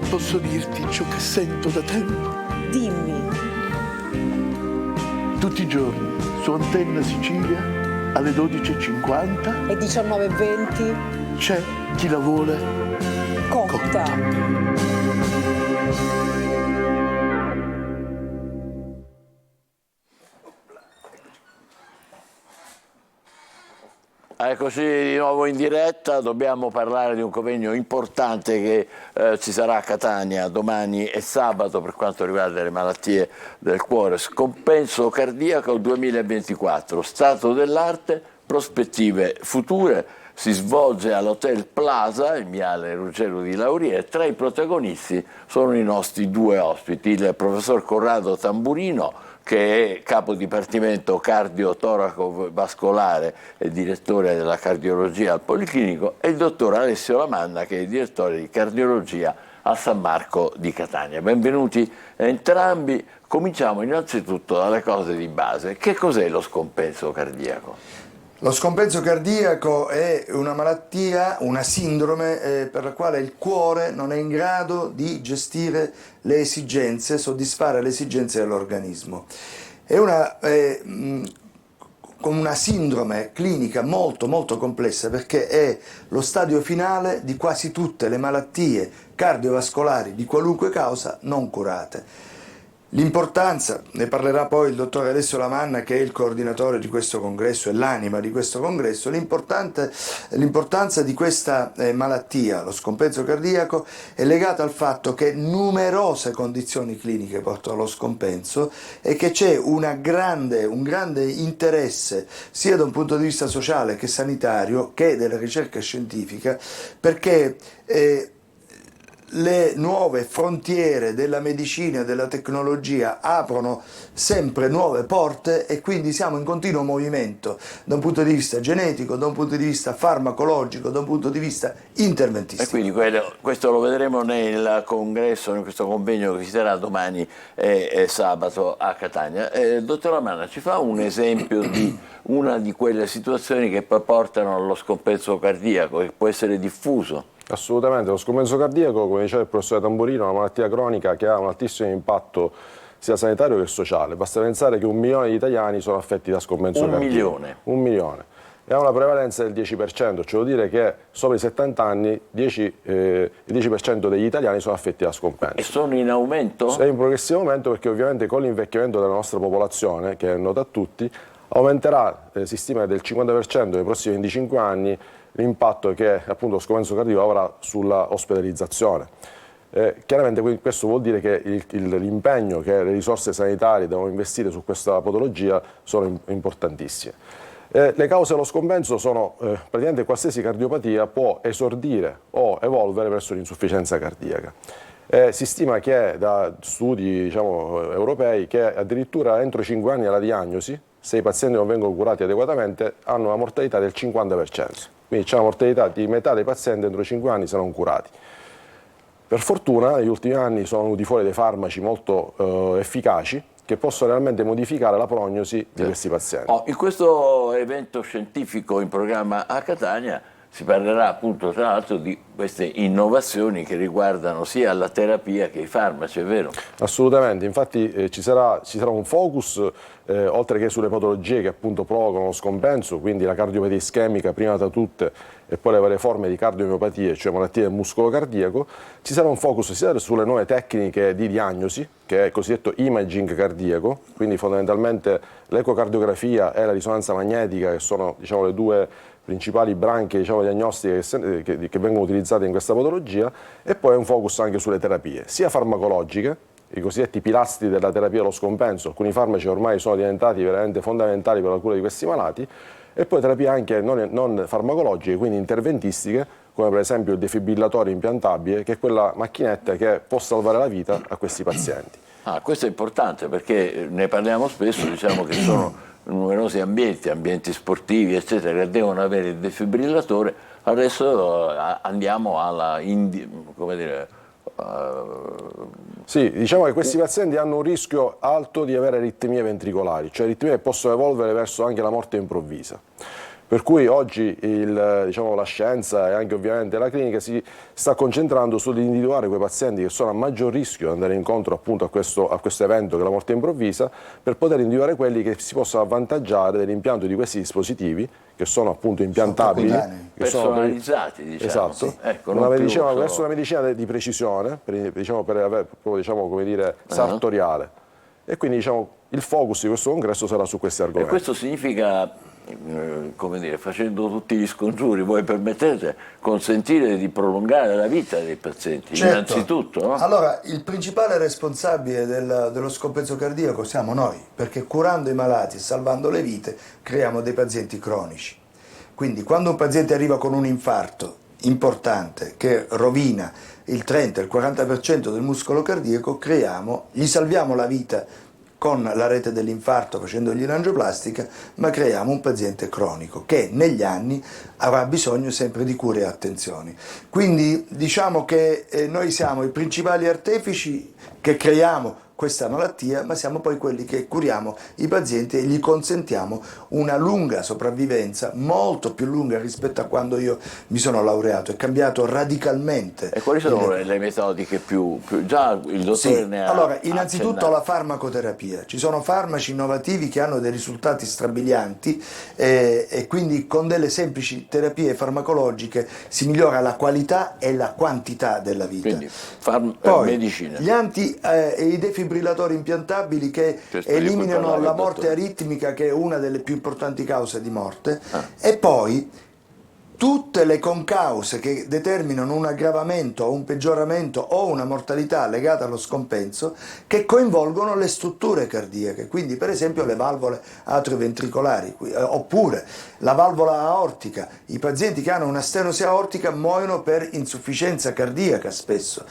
Posso dirti ciò che sento da tempo? Dimmi. Tutti i giorni su Antenna Sicilia alle 12:50 E 19:20? c'è chi la vuole Cotta. Eccoci di nuovo in diretta, dobbiamo parlare di un convegno importante che ci sarà a Catania domani e sabato per quanto riguarda le malattie del cuore. Scompenso cardiaco 2024, stato dell'arte, prospettive future. Si svolge all'Hotel Plaza, in Viale Ruggero di Lauria, e tra i protagonisti sono i nostri due ospiti, il professor Corrado Tamburino, che è capo dipartimento cardio-toraco-vascolare e direttore della cardiologia al Policlinico, e il dottor Alessio Lamanna, che è direttore di cardiologia al San Marco di Catania. Benvenuti entrambi. Cominciamo innanzitutto dalle cose di base. Che cos'è lo scompenso cardiaco? Lo scompenso cardiaco è una malattia, una sindrome per la quale il cuore non è in grado di gestire le esigenze, soddisfare le esigenze dell'organismo. È una sindrome clinica molto complessa, perché è lo stadio finale di quasi tutte le malattie cardiovascolari di qualunque causa non curate. L'importanza, ne parlerà poi il dottor Alessio Lamanna, che è il coordinatore di questo congresso e l'anima di questo congresso, l'importanza di questa malattia, lo scompenso cardiaco, è legata al fatto che numerose condizioni cliniche portano allo scompenso e che c'è un grande interesse sia da un punto di vista sociale che sanitario che della ricerca scientifica, perché le nuove frontiere della medicina e della tecnologia aprono sempre nuove porte e quindi siamo in continuo movimento da un punto di vista genetico, da un punto di vista farmacologico, da un punto di vista interventistico. E quindi questo lo vedremo nel congresso, in questo convegno che ci sarà domani e sabato a Catania. Dottor Lamanna, ci fa un esempio di una di quelle situazioni che poi portano allo scompenso cardiaco, che può essere diffuso? Assolutamente, lo scompenso cardiaco, come diceva il professore Tamburino, è una malattia cronica che ha un altissimo impatto sia sanitario che sociale. Basta pensare che 1 milione di italiani sono affetti da scompenso cardiaco. 1 milione? 1 milione. E ha una prevalenza del 10%, cioè vuol dire che sopra i 70 anni il 10% degli italiani sono affetti da scompenso. E sono in aumento? È in progressivo aumento, perché ovviamente con l'invecchiamento della nostra popolazione, che è noto a tutti, aumenterà, si stima, del 50% nei prossimi 25 anni l'impatto che appunto lo scompenso cardiaco avrà sulla ospedalizzazione. Chiaramente questo vuol dire che l'impegno che le risorse sanitarie devono investire su questa patologia sono importantissime. Le cause dello scompenso sono praticamente qualsiasi cardiopatia può esordire o evolvere verso l'insufficienza cardiaca. Si stima che da studi europei che addirittura entro 5 anni alla diagnosi, se i pazienti non vengono curati adeguatamente, hanno una mortalità del 50%. Quindi c'è una mortalità di metà dei pazienti entro 5 anni se non curati. Per fortuna negli ultimi anni sono venuti fuori dei farmaci molto efficaci che possono realmente modificare la prognosi di questi pazienti. In questo evento scientifico in programma a Catania si parlerà appunto tra l'altro di queste innovazioni che riguardano sia la terapia che i farmaci, è vero? Assolutamente, infatti ci sarà un focus oltre che sulle patologie che appunto provocano lo scompenso, quindi la cardiopatia ischemica prima tra tutte e poi le varie forme di cardiomiopatie, cioè malattie del muscolo cardiaco. Ci sarà un focus sia sulle nuove tecniche di diagnosi, che è il cosiddetto imaging cardiaco, quindi fondamentalmente l'ecocardiografia e la risonanza magnetica, che sono le due principali branche diagnostiche che vengono utilizzate in questa patologia, e poi un focus anche sulle terapie, sia farmacologiche, i cosiddetti pilastri della terapia dello scompenso. Alcuni farmaci ormai sono diventati veramente fondamentali per la cura di questi malati, e poi terapie anche non farmacologiche, quindi interventistiche, come per esempio il defibrillatore impiantabile, che è quella macchinetta che può salvare la vita a questi pazienti. Questo è importante perché ne parliamo spesso, diciamo che sono numerosi ambienti sportivi, eccetera, che devono avere il defibrillatore. Adesso andiamo alla Sì, diciamo che questi pazienti hanno un rischio alto di avere aritmie ventricolari, cioè aritmie che possono evolvere verso anche la morte improvvisa. Per cui oggi la scienza e anche ovviamente la clinica si sta concentrando sull'individuare quei pazienti che sono a maggior rischio di andare incontro appunto a questo evento che è la morte improvvisa, per poter individuare quelli che si possono avvantaggiare dell'impianto di questi dispositivi, che sono appunto impiantabili, personalizzati, diciamo. Esatto. Sì. Ecco, Questa è una medicina di precisione, per avere come dire, sartoriale. E quindi il focus di questo congresso sarà su questi argomenti. E questo significa, come dire, facendo tutti gli scongiuri, voi permettete, consentire di prolungare la vita dei pazienti, innanzitutto, no? Allora, il principale responsabile dello scompenso cardiaco siamo noi, perché curando i malati e salvando le vite creiamo dei pazienti cronici. Quindi quando un paziente arriva con un infarto importante che rovina il 30, il 40% del muscolo cardiaco, gli salviamo la vita con la rete dell'infarto facendogli l'angioplastica, ma creiamo un paziente cronico che negli anni avrà bisogno sempre di cure e attenzioni. Quindi diciamo che noi siamo i principali artefici che creiamo questa malattia, ma siamo poi quelli che curiamo i pazienti e gli consentiamo una lunga sopravvivenza, molto più lunga rispetto a quando io mi sono laureato. È cambiato radicalmente. E quali sono le metodiche più già il dottore ne ha Allora, innanzitutto accennato. la farmacoterapia. Ci sono farmaci innovativi che hanno dei risultati strabilianti e quindi con delle semplici terapie farmacologiche si migliora la qualità e la quantità della vita. Quindi medicina. I defibrillatori impiantabili che eliminano la morte aritmica, che è una delle più importanti cause di morte, e poi tutte le concause che determinano un aggravamento o un peggioramento o una mortalità legata allo scompenso, che coinvolgono le strutture cardiache, quindi per esempio le valvole atrioventricolari oppure la valvola aortica. I pazienti che hanno una stenosi aortica muoiono per insufficienza cardiaca spesso.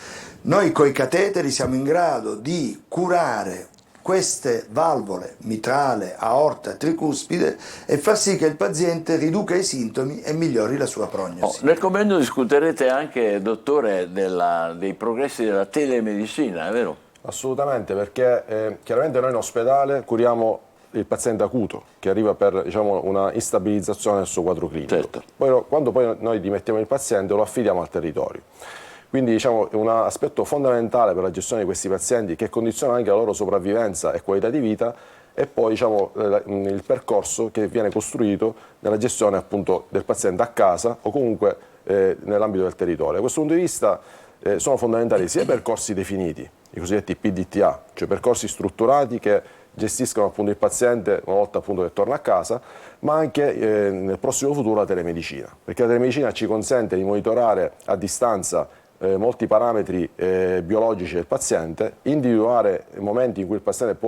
Noi coi cateteri siamo in grado di curare queste valvole, mitrale, aorta, tricuspide, e far sì che il paziente riduca i sintomi e migliori la sua prognosi. Nel convegno discuterete anche, dottore, dei progressi della telemedicina, è vero? Assolutamente, perché chiaramente noi in ospedale curiamo il paziente acuto che arriva per una instabilizzazione del suo quadro clinico. Certo. Quando poi noi dimettiamo il paziente lo affidiamo al territorio. Quindi un aspetto fondamentale per la gestione di questi pazienti, che condiziona anche la loro sopravvivenza e qualità di vita, è poi il percorso che viene costruito nella gestione appunto del paziente a casa o comunque nell'ambito del territorio. Da questo punto di vista sono fondamentali sia i percorsi definiti, i cosiddetti PDTA, cioè percorsi strutturati che gestiscono appunto il paziente una volta appunto che torna a casa, ma anche nel prossimo futuro la telemedicina, perché la telemedicina ci consente di monitorare a distanza molti parametri biologici del paziente, individuare momenti in cui il paziente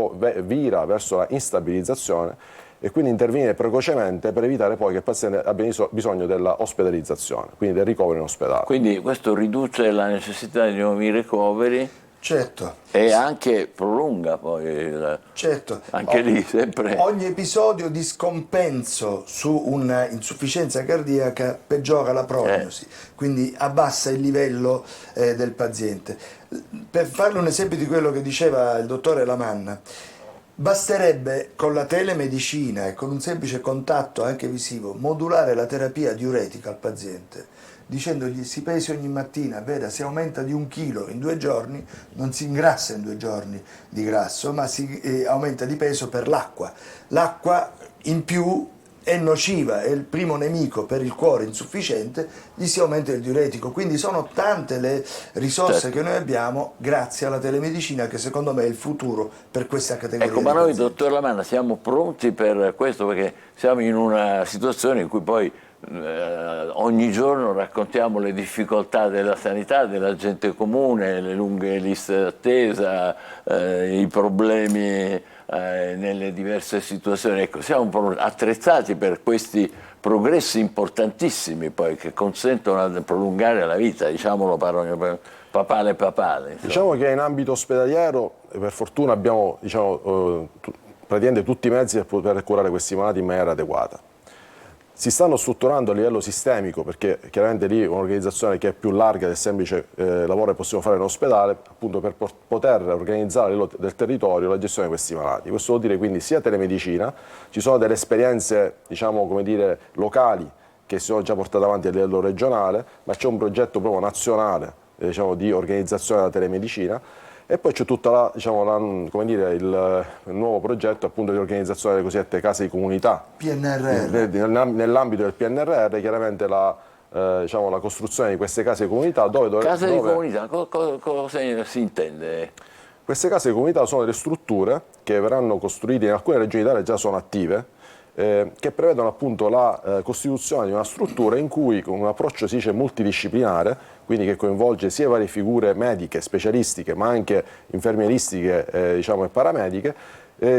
vira verso la instabilizzazione e quindi intervenire precocemente per evitare poi che il paziente abbia bisogno della ospedalizzazione, quindi del ricovero in ospedale. Quindi questo riduce la necessità di nuovi ricoveri. Certo. E anche prolunga poi anche lì sempre. Ogni episodio di scompenso su un'insufficienza cardiaca peggiora la prognosi, quindi abbassa il livello del paziente. Per farle un esempio di quello che diceva il dottore Lamanna, basterebbe con la telemedicina e con un semplice contatto anche visivo modulare la terapia diuretica al paziente, dicendogli si pesi ogni mattina, veda, se aumenta di 1 chilo in 2 giorni, non si ingrassa in 2 giorni di grasso, ma si aumenta di peso per l'acqua. L'acqua in più è nociva, è il primo nemico per il cuore insufficiente, gli si aumenta il diuretico. Quindi sono tante le risorse che noi abbiamo grazie alla telemedicina, che secondo me è il futuro per questa categoria. Ecco, ma noi, dottor Lamanna, siamo pronti per questo, perché siamo in una situazione in cui poi ogni giorno raccontiamo le difficoltà della sanità, della gente comune, le lunghe liste d'attesa, i problemi nelle diverse situazioni. Ecco, siamo attrezzati per questi progressi importantissimi poi che consentono di prolungare la vita, diciamolo papale. Diciamo che in ambito ospedaliero per fortuna abbiamo praticamente tutti i mezzi per poter curare questi malati in maniera adeguata. Si stanno strutturando a livello sistemico, perché chiaramente lì un'organizzazione che è più larga del semplice lavoro che possiamo fare in ospedale, appunto per poter organizzare a livello del territorio la gestione di questi malati. Questo vuol dire quindi sia telemedicina, ci sono delle esperienze locali che si sono già portate avanti a livello regionale, ma c'è un progetto proprio nazionale di organizzazione della telemedicina. E poi c'è tutta il nuovo progetto appunto di organizzazione delle cosiddette case di comunità. PNRR. Nell'ambito del PNRR chiaramente la costruzione di queste case di comunità di comunità, cosa si intende? Queste case di comunità sono delle strutture che verranno costruite in alcune regioni d'Italia, già sono attive, che prevedono appunto la costituzione di una struttura in cui con un approccio si dice multidisciplinare, quindi che coinvolge sia varie figure mediche, specialistiche, ma anche infermieristiche e paramediche,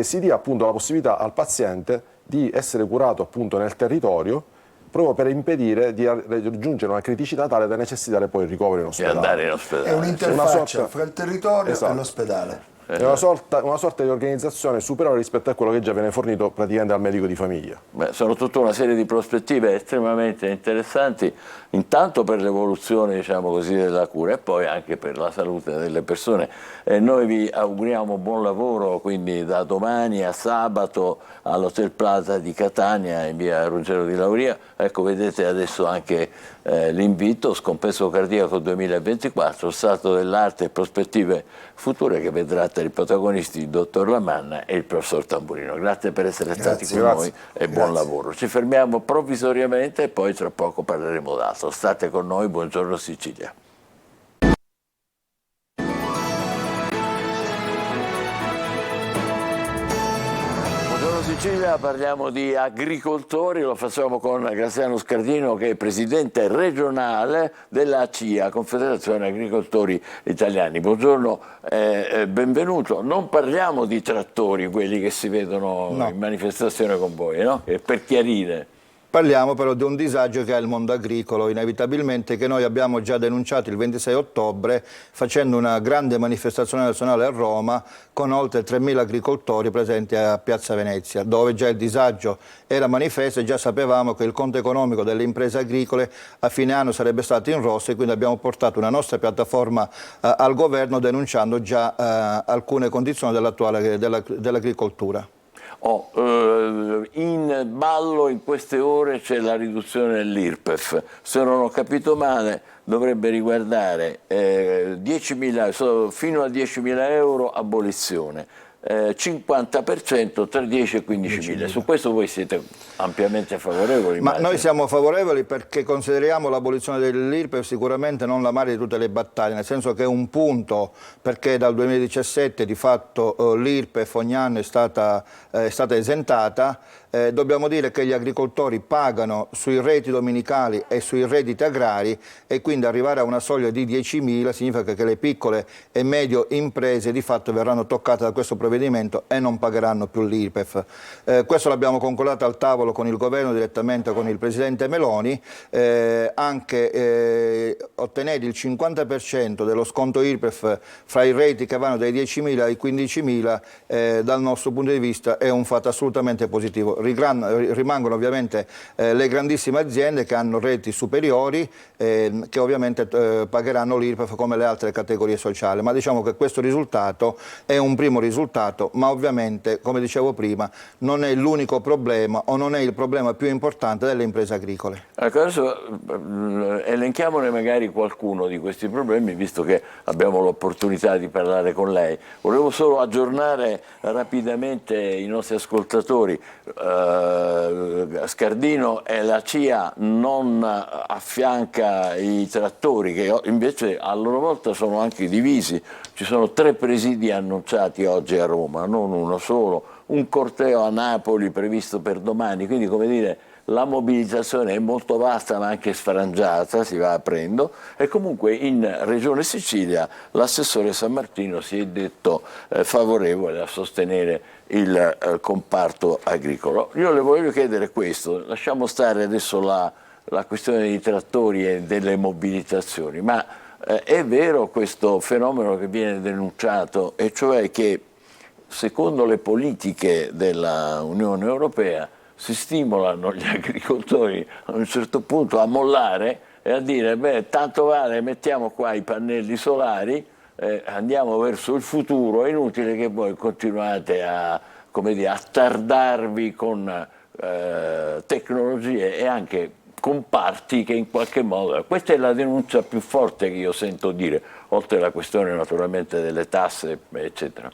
si dia appunto la possibilità al paziente di essere curato appunto nel territorio, proprio per impedire di raggiungere una criticità tale da necessitare poi il ricovero in ospedale. E andare in ospedale. È un'interfaccia fra il territorio e l'ospedale. È una sorta di organizzazione superiore rispetto a quello che già viene fornito praticamente al medico di famiglia. Sono tutta una serie di prospettive estremamente interessanti, intanto per l'evoluzione della cura e poi anche per la salute delle persone. Noi vi auguriamo buon lavoro, quindi da domani a sabato all'Hotel Plaza di Catania in via Ruggero di Lauria. Ecco, vedete adesso anche l'invito, Scompenso cardiaco 2024, stato dell'arte e prospettive future, che vedrà i protagonisti il dottor Lamanna e il professor Tamburino. Grazie per essere stati con noi e buon lavoro. Ci fermiamo provvisoriamente e poi tra poco parleremo d'altro. State con noi, buongiorno Sicilia. Sicilia, parliamo di agricoltori, lo facciamo con Graziano Scardino, che è presidente regionale della CIA, Confederazione Agricoltori Italiani. Buongiorno, benvenuto. Non parliamo di trattori, quelli che si vedono in manifestazione con voi, no? Per chiarire. Parliamo però di un disagio che ha il mondo agricolo, inevitabilmente, che noi abbiamo già denunciato il 26 ottobre facendo una grande manifestazione nazionale a Roma con oltre 3.000 agricoltori presenti a Piazza Venezia, dove già il disagio era manifesto e già sapevamo che il conto economico delle imprese agricole a fine anno sarebbe stato in rosso, e quindi abbiamo portato una nostra piattaforma al governo denunciando già alcune condizioni dell'agricoltura. In ballo in queste ore c'è la riduzione dell'IRPEF. Se non ho capito male dovrebbe riguardare 10.000, fino a 10.000 euro abolizione, 50% tra 10 e 15.000. Su questo voi siete ampiamente favorevoli? Ma noi siamo favorevoli perché consideriamo l'abolizione dell'IRPEF sicuramente non la madre di tutte le battaglie, nel senso che è un punto, perché dal 2017 di fatto l'IRPEF ogni anno è stata esentata. Dobbiamo dire che gli agricoltori pagano sui reti dominicali e sui redditi agrari, e quindi arrivare a una soglia di 10.000 significa che le piccole e medio imprese di fatto verranno toccate da questo provvedimento e non pagheranno più l'IRPEF. Questo l'abbiamo concordato al tavolo con il governo, direttamente con il presidente Meloni, anche ottenere il 50% dello sconto IRPEF fra i reti che vanno dai 10.000 ai 15.000 dal nostro punto di vista è un fatto assolutamente positivo. Rimangono ovviamente le grandissime aziende che hanno reti superiori, che ovviamente pagheranno l'IRPEF come le altre categorie sociali, ma diciamo che questo risultato è un primo risultato, ma ovviamente, come dicevo prima, non è l'unico problema o non è il problema più importante delle imprese agricole. Ecco, adesso elenchiamone magari qualcuno di questi problemi, visto che abbiamo l'opportunità di parlare con lei. Volevo solo aggiornare rapidamente i nostri ascoltatori. Scardino e la CIA non affianca i trattori, che invece a loro volta sono anche divisi. Ci sono 3 presidi annunciati oggi a Roma, non uno solo, un corteo a Napoli previsto per domani, quindi come dire la mobilitazione è molto vasta ma anche sfrangiata, si va aprendo, e comunque in Regione Sicilia l'assessore San Martino si è detto favorevole a sostenere il comparto agricolo. Io le voglio chiedere questo, lasciamo stare adesso la questione dei trattori e delle mobilitazioni, ma è vero questo fenomeno che viene denunciato, e cioè che secondo le politiche dell'Unione Europea si stimolano gli agricoltori a un certo punto a mollare e a dire beh, tanto vale, mettiamo qua i pannelli solari, andiamo verso il futuro, è inutile che voi continuate a, come dire, a tardarvi con tecnologie e anche comparti che in qualche modo, questa è la denuncia più forte che io sento dire, oltre alla questione naturalmente delle tasse eccetera.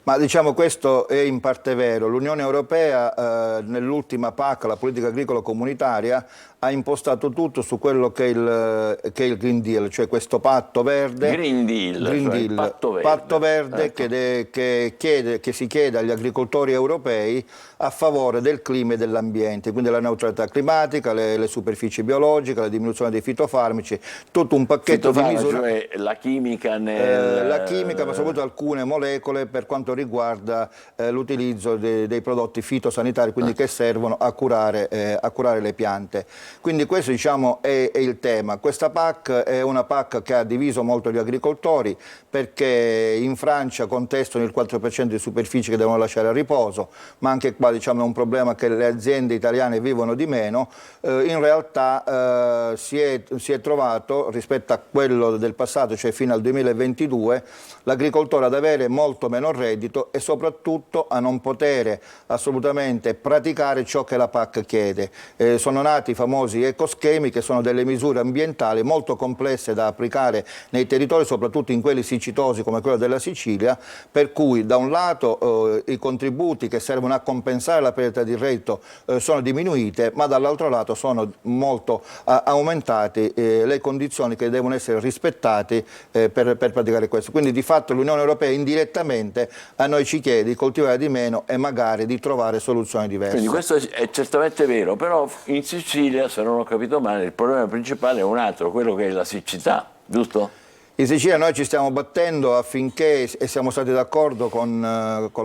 Ma diciamo questo è in parte vero. L'Unione Europea nell'ultima PAC, la politica agricola comunitaria, ha impostato tutto su quello che è il Green Deal, cioè questo patto verde. Green Deal, patto verde che si chiede agli agricoltori europei a favore del clima e dell'ambiente, quindi la neutralità climatica, le superfici biologiche, la diminuzione dei fitofarmaci, tutto un pacchetto di misure. Cioè la chimica la chimica, ma soprattutto alcune molecole per quanto riguarda l'utilizzo dei prodotti fitosanitari, quindi che servono a curare le piante. Quindi questo diciamo è il tema. Questa PAC è una PAC che ha diviso molto gli agricoltori, perché in Francia contestano il 4% di superfici che devono lasciare a riposo, ma anche qua diciamo è un problema che le aziende italiane vivono di meno. In realtà si è trovato rispetto a quello del passato, cioè fino al 2022, l'agricoltore ad avere molto meno reddito e soprattutto a non poter assolutamente praticare ciò che la PAC chiede. Sono nati i famosi ecoschemi, che sono delle misure ambientali molto complesse da applicare nei territori, soprattutto in quelli siccitosi come quello della Sicilia, per cui da un lato i contributi che servono a compensare la perdita di reddito sono diminuite, ma dall'altro lato sono molto aumentate le condizioni che devono essere rispettate per praticare questo. Quindi di fatto l'Unione Europea indirettamente a noi ci chiede di coltivare di meno e magari di trovare soluzioni diverse. Quindi questo è certamente vero, però in Sicilia, se non ho capito male, il problema principale è un altro, quello che è la siccità, giusto? In Sicilia noi ci stiamo battendo affinché, e siamo stati d'accordo con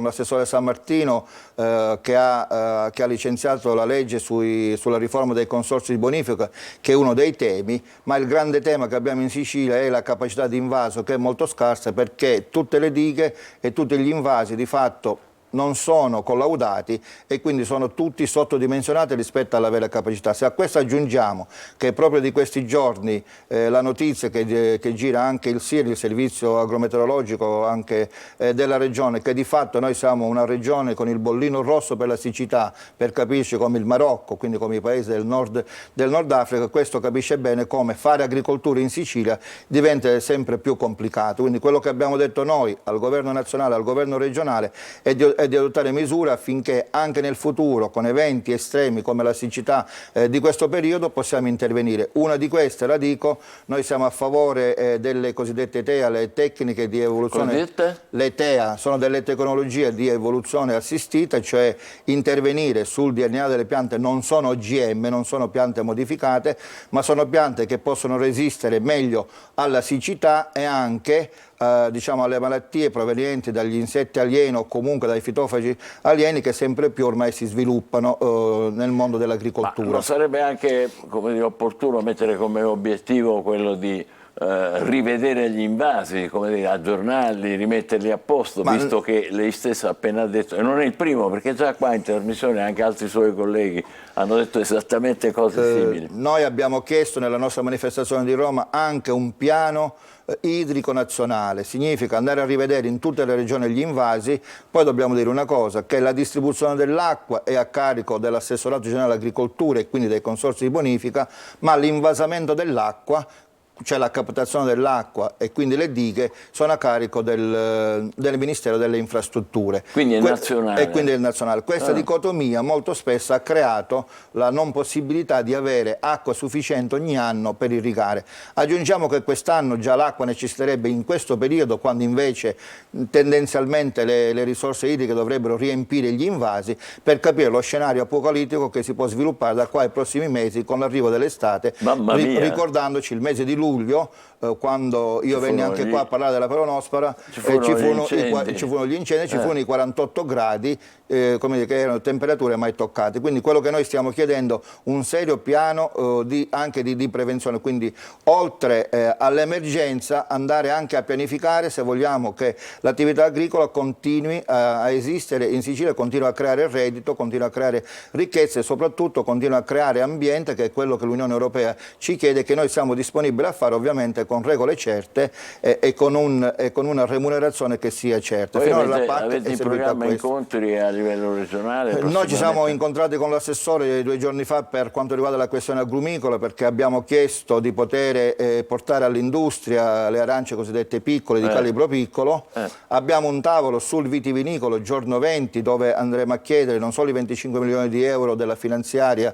l'assessore San Martino che ha licenziato la legge sulla riforma dei consorzi di bonifica, che è uno dei temi, ma il grande tema che abbiamo in Sicilia è la capacità di invaso, che è molto scarsa, perché tutte le dighe e tutti gli invasi di fatto non sono collaudati e quindi sono tutti sottodimensionati rispetto alla vera capacità. Se a questo aggiungiamo che proprio di questi giorni la notizia che gira anche il SIR, il servizio agrometeorologico anche della regione, che di fatto noi siamo una regione con il bollino rosso per la siccità, per capirci, come il Marocco, quindi come i paesi del Nord Africa, questo capisce bene come fare agricoltura in Sicilia diventa sempre più complicato. Quindi quello che abbiamo detto noi al governo nazionale, al governo regionale è di adottare misure affinché anche nel futuro, con eventi estremi come la siccità di questo periodo, possiamo intervenire. Una di queste, la dico, noi siamo a favore delle cosiddette TEA, le tecniche di evoluzione. Le TEA sono delle tecnologie di evoluzione assistita, cioè intervenire sul DNA delle piante. Non sono OGM, non sono piante modificate, ma sono piante che possono resistere meglio alla siccità e anche diciamo alle malattie provenienti dagli insetti alieni o comunque dai fitofagi alieni, che sempre più ormai si sviluppano nel mondo dell'agricoltura. Ma non sarebbe anche, come dire, opportuno mettere come obiettivo quello di rivedere gli invasi, come dire, aggiornarli, rimetterli a posto, visto che lei stessa ha appena detto, e non è il primo, perché già qua in trasmissione anche altri suoi colleghi hanno detto esattamente cose simili. Noi abbiamo chiesto nella nostra manifestazione di Roma anche un piano idrico nazionale, significa andare a rivedere in tutte le regioni gli invasi. Poi dobbiamo dire una cosa, che la distribuzione dell'acqua è a carico dell'assessorato generale all'agricoltura e quindi dei consorzi di bonifica, ma l'invasamento dell'acqua cioè la captazione dell'acqua e quindi le dighe, sono a carico del Ministero delle Infrastrutture. Quindi è nazionale. E quindi è nazionale. Questa dicotomia molto spesso ha creato la non possibilità di avere acqua sufficiente ogni anno per irrigare. Aggiungiamo che quest'anno già l'acqua necessiterebbe in questo periodo, quando invece tendenzialmente le risorse idriche dovrebbero riempire gli invasi, per capire lo scenario apocalittico che si può sviluppare da qua ai prossimi mesi con l'arrivo dell'estate, ricordandoci il mese di luglio, quando io venni anche qua a parlare della peronospora, ci furono gli incendi, ci furono i 48 gradi, come dire, che erano temperature mai toccate. Quindi quello che noi stiamo chiedendo, un serio piano anche di prevenzione, quindi oltre all'emergenza andare anche a pianificare, se vogliamo che l'attività agricola continui a esistere in Sicilia, continua a creare reddito, continua a creare ricchezza e soprattutto continua a creare ambiente, che è quello che l'Unione Europea ci chiede, che noi siamo disponibili a fare, ovviamente con regole certe e con una remunerazione che sia certa. Avete in programma incontri a livello regionale? Noi ci siamo incontrati con l'assessore 2 giorni fa per quanto riguarda la questione agrumicola, perché abbiamo chiesto di poter portare all'industria le arance cosiddette piccole, di calibro piccolo. Abbiamo un tavolo sul vitivinicolo giorno 20, dove andremo a chiedere non solo i 25 milioni di euro della finanziaria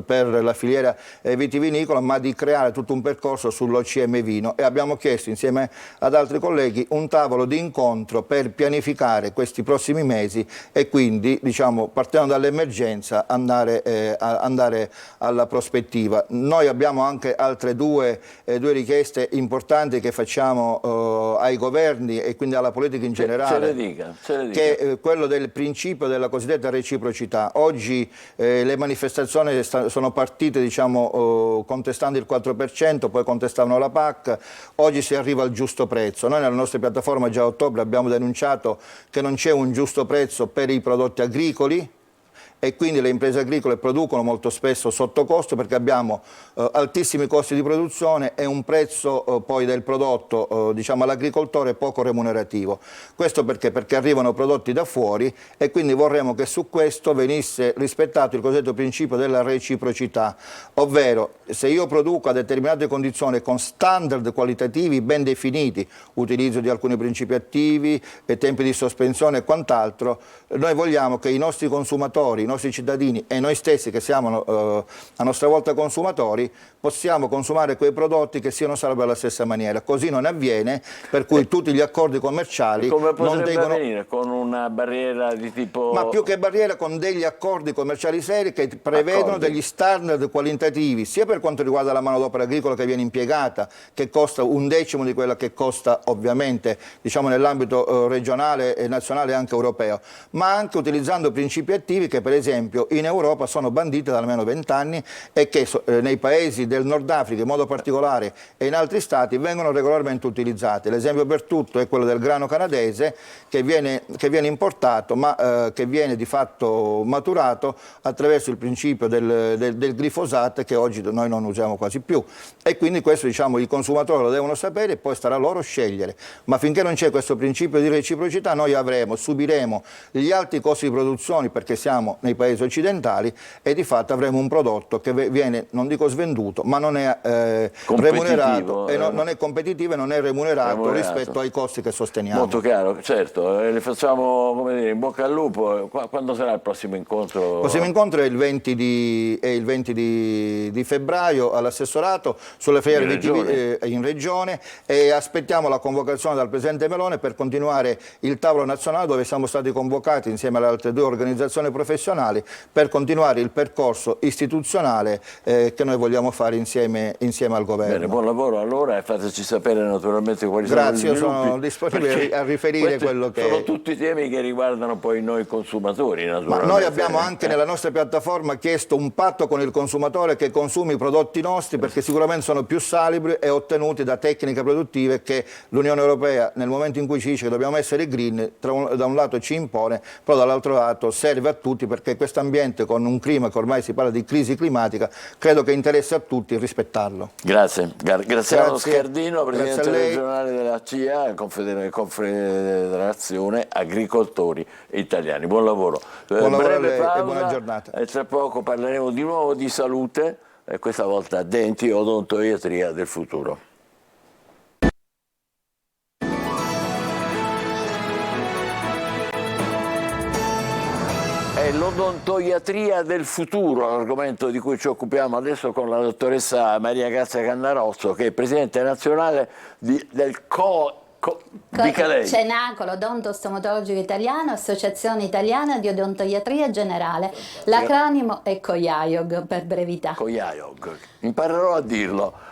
per la filiera vitivinicola, ma di creare tutto un percorso sull'OCM vino, e abbiamo chiesto insieme ad altri colleghi un tavolo di incontro per pianificare questi prossimi mesi e quindi, diciamo, partendo dall'emergenza andare alla prospettiva. Noi abbiamo anche altre due richieste importanti che facciamo ai governi e quindi alla politica in generale, ce le dica. Che è quello del principio della cosiddetta reciprocità. Oggi le manifestazioni sono partite, diciamo, contestando il 4%, poi contestavano la PAC, oggi si arriva al giusto prezzo. Noi nella nostra piattaforma già a ottobre abbiamo denunciato che non c'è un giusto prezzo per i prodotti agricoli, e quindi le imprese agricole producono molto spesso sotto costo, perché abbiamo altissimi costi di produzione e un prezzo poi del prodotto diciamo all'agricoltore poco remunerativo. Questo perché? Perché arrivano prodotti da fuori, e quindi vorremmo che su questo venisse rispettato il cosiddetto principio della reciprocità, ovvero se io produco a determinate condizioni con standard qualitativi ben definiti, utilizzo di alcuni principi attivi, tempi di sospensione e quant'altro, noi vogliamo che i nostri consumatori, i nostri cittadini e noi stessi, che siamo a nostra volta consumatori, possiamo consumare quei prodotti che siano salvi alla stessa maniera. Così non avviene, per cui tutti gli accordi commerciali come potrebbe avvenire? Con una barriera di tipo... Ma più che barriera, con degli accordi commerciali seri che prevedono degli standard qualitativi, sia per quanto riguarda la manodopera agricola che viene impiegata, che costa 1/10 di quella che costa ovviamente, diciamo, nell'ambito regionale e nazionale e anche europeo, ma anche utilizzando principi attivi che per esempio in Europa sono banditi da almeno 20 anni e che nei paesi del Nord Africa in modo particolare e in altri stati vengono regolarmente utilizzati. L'esempio per tutto è quello del grano canadese, che viene importato ma che viene di fatto maturato attraverso il principio del glifosato, che oggi noi non usiamo quasi più, e quindi questo, diciamo, i consumatori lo devono sapere e poi starà loro scegliere. Ma finché non c'è questo principio di reciprocità noi subiremo gli alti costi di produzione, perché siamo nei paesi occidentali, e di fatto avremo un prodotto che viene, non dico svenduto, ma non è remunerato, e non è competitivo e non è remunerato rispetto ai costi che sosteniamo. Molto chiaro, certo. Le facciamo, come dire, in bocca al lupo. Quando sarà il prossimo incontro? Il prossimo incontro è il 20 di febbraio all'assessorato sulle filiere in regione, e aspettiamo la convocazione dal Presidente Meloni per continuare il tavolo nazionale, dove siamo stati convocati insieme alle altre 2 organizzazioni professionali per continuare il percorso istituzionale che noi vogliamo fare insieme al governo. Bene, buon lavoro allora, e fateci sapere naturalmente quali sono gli sviluppi. Grazie, io sono disponibile a riferire quello che... Sono tutti temi che riguardano poi noi consumatori, naturalmente. Ma noi abbiamo anche nella nostra piattaforma chiesto un patto con il consumatore che consumi i prodotti nostri, perché sicuramente sono più salubri e ottenuti da tecniche produttive che l'Unione Europea, nel momento in cui ci dice che dobbiamo essere green, da un lato ci impone, però dall'altro lato serve a tutti, perché questo ambiente, con un clima che ormai si parla di crisi climatica, credo che interessa a tutti rispettarlo. Grazie. Graziano Scardino, Presidente regionale della CIA, Confederazione Agricoltori Italiani. Buon lavoro. Buon lavoro pausa, e buona giornata. E tra poco parleremo di nuovo di salute, questa volta denti e odontoiatria del futuro. È l'odontoiatria del futuro, l'argomento di cui ci occupiamo adesso con la dottoressa Maria Grazia Cannarosso, che è presidente nazionale del dica lei. CENACO, l'Odonto Stomatologico Italiano, Associazione Italiana di Odontoiatria Generale. L'acronimo è COIAIOG per brevità. COIAIOG, imparerò a dirlo.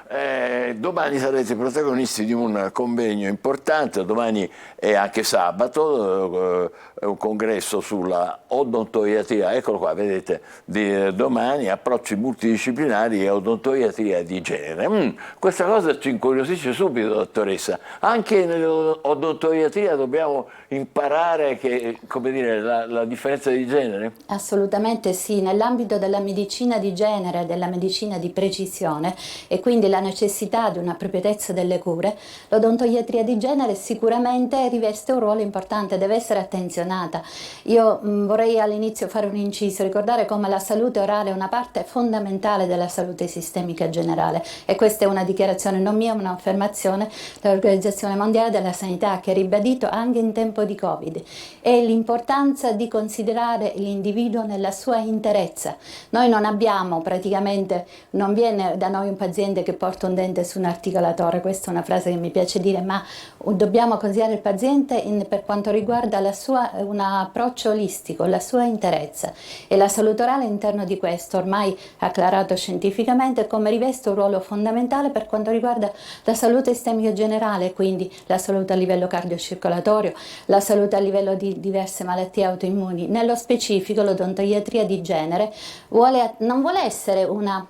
Domani sarete protagonisti di un convegno importante, domani è anche sabato, un congresso sulla odontoiatria, eccolo qua, vedete, di domani, approcci multidisciplinari e odontoiatria di genere. Questa cosa ci incuriosisce subito, dottoressa. Anche nell'odontoiatria dobbiamo imparare come dire, la differenza di genere? Assolutamente sì, nell'ambito della medicina di genere, della medicina di precisione e quindi la necessità di un'appropriatezza delle cure, l'odontoiatria di genere sicuramente riveste un ruolo importante, deve essere attenzionata. Io vorrei all'inizio fare un inciso, ricordare come la salute orale è una parte fondamentale della salute sistemica generale, e questa è una dichiarazione non mia, ma un'affermazione dell'Organizzazione Mondiale della Sanità, che ha ribadito anche in tempo di Covid, e l'importanza di considerare l'individuo nella sua interezza. Noi non abbiamo praticamente, non viene da noi un paziente che porta un dente su un articolatore, questa è una frase che mi piace dire, ma dobbiamo considerare il paziente per quanto riguarda un approccio olistico, la sua interezza, e la salute orale all'interno di questo, ormai acclarato scientificamente, come riveste un ruolo fondamentale per quanto riguarda la salute sistemica generale, quindi la salute a livello cardiocircolatorio, la salute a livello di diverse malattie autoimmuni. Nello specifico l'odontoiatria di genere non vuole essere una...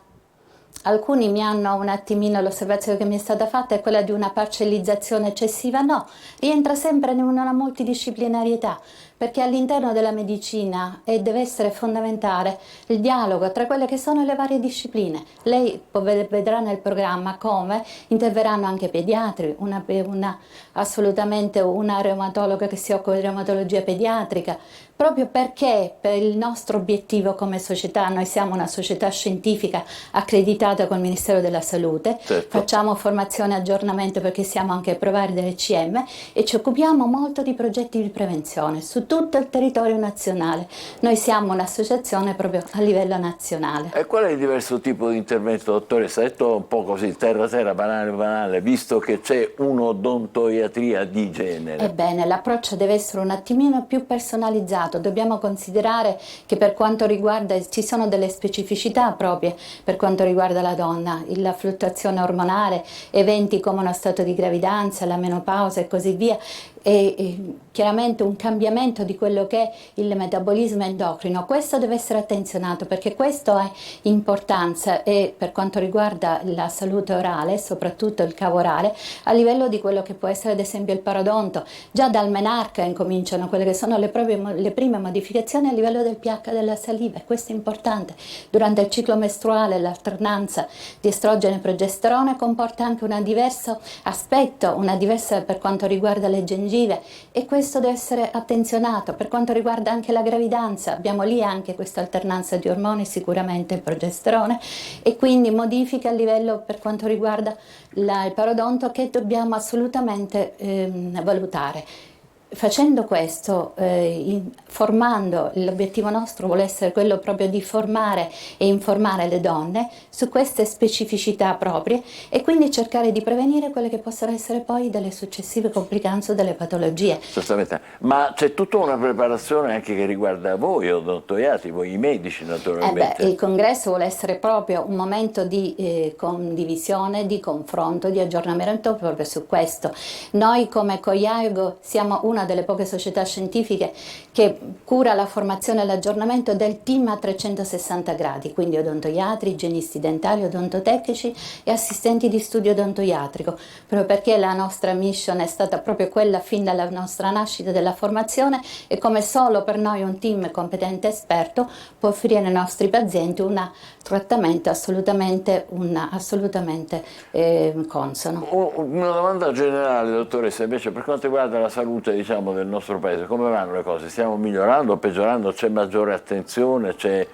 Alcuni mi hanno un attimino, l'osservazione che mi è stata fatta è quella di una parcellizzazione eccessiva, no, rientra sempre in una multidisciplinarietà, perché all'interno della medicina deve essere fondamentale il dialogo tra quelle che sono le varie discipline. Lei vedrà nel programma come interverranno anche pediatri, assolutamente una reumatologa che si occupa di reumatologia pediatrica, proprio perché per il nostro obiettivo come società, noi siamo una società scientifica accreditata col Ministero della Salute, certo. Facciamo formazione e aggiornamento perché siamo anche provider dell'ECM e ci occupiamo molto di progetti di prevenzione su tutto il territorio nazionale. Noi siamo un'associazione proprio a livello nazionale. E qual è il diverso tipo di intervento, dottoressa? Detto un po' così, terra, banale, visto che c'è un'odontoiatria di genere. Ebbene, l'approccio deve essere un attimino più personalizzato. Dobbiamo considerare che per quanto riguarda, ci sono delle specificità proprie per quanto riguarda la donna, la fluttuazione ormonale, eventi come uno stato di gravidanza, la menopausa e così via, e chiaramente un cambiamento di quello che è il metabolismo endocrino. Questo deve essere attenzionato perché questo ha importanza, e per quanto riguarda la salute orale, soprattutto il cavo orale, a livello di quello che può essere ad esempio il parodonto. Già dal menarca incominciano quelle che sono le prime modificazioni a livello del pH della saliva, e questo è importante. Durante il ciclo mestruale l'alternanza di estrogeno e progesterone comporta anche un diverso aspetto, una diversa per quanto riguarda le gengive, e questo deve essere attenzionato. Per quanto riguarda anche la gravidanza, abbiamo lì anche questa alternanza di ormoni, sicuramente il progesterone, e quindi modifiche a livello per quanto riguarda il parodonto che dobbiamo assolutamente valutare. Facendo questo, formando, l'obiettivo nostro vuole essere quello proprio di formare e informare le donne su queste specificità proprie, e quindi cercare di prevenire quelle che possono essere poi delle successive complicanze o delle patologie. Giustamente, ma c'è tutta una preparazione anche che riguarda voi odontoiatri, voi i medici naturalmente. Il congresso vuole essere proprio un momento di condivisione, di confronto, di aggiornamento proprio su questo. Noi come COIAIOG siamo una delle poche società scientifiche che cura la formazione e l'aggiornamento del team a 360 gradi, quindi odontoiatri, igienisti dentali, odontotecnici e assistenti di studio odontoiatrico, proprio perché la nostra mission è stata proprio quella fin dalla nostra nascita della formazione, e come solo per noi un team competente e esperto può offrire ai nostri pazienti un trattamento assolutamente consono. Una domanda generale, dottoressa, invece, per quanto riguarda la salute del nostro paese, come vanno le cose? Stiamo migliorando o peggiorando? C'è maggiore attenzione, c'è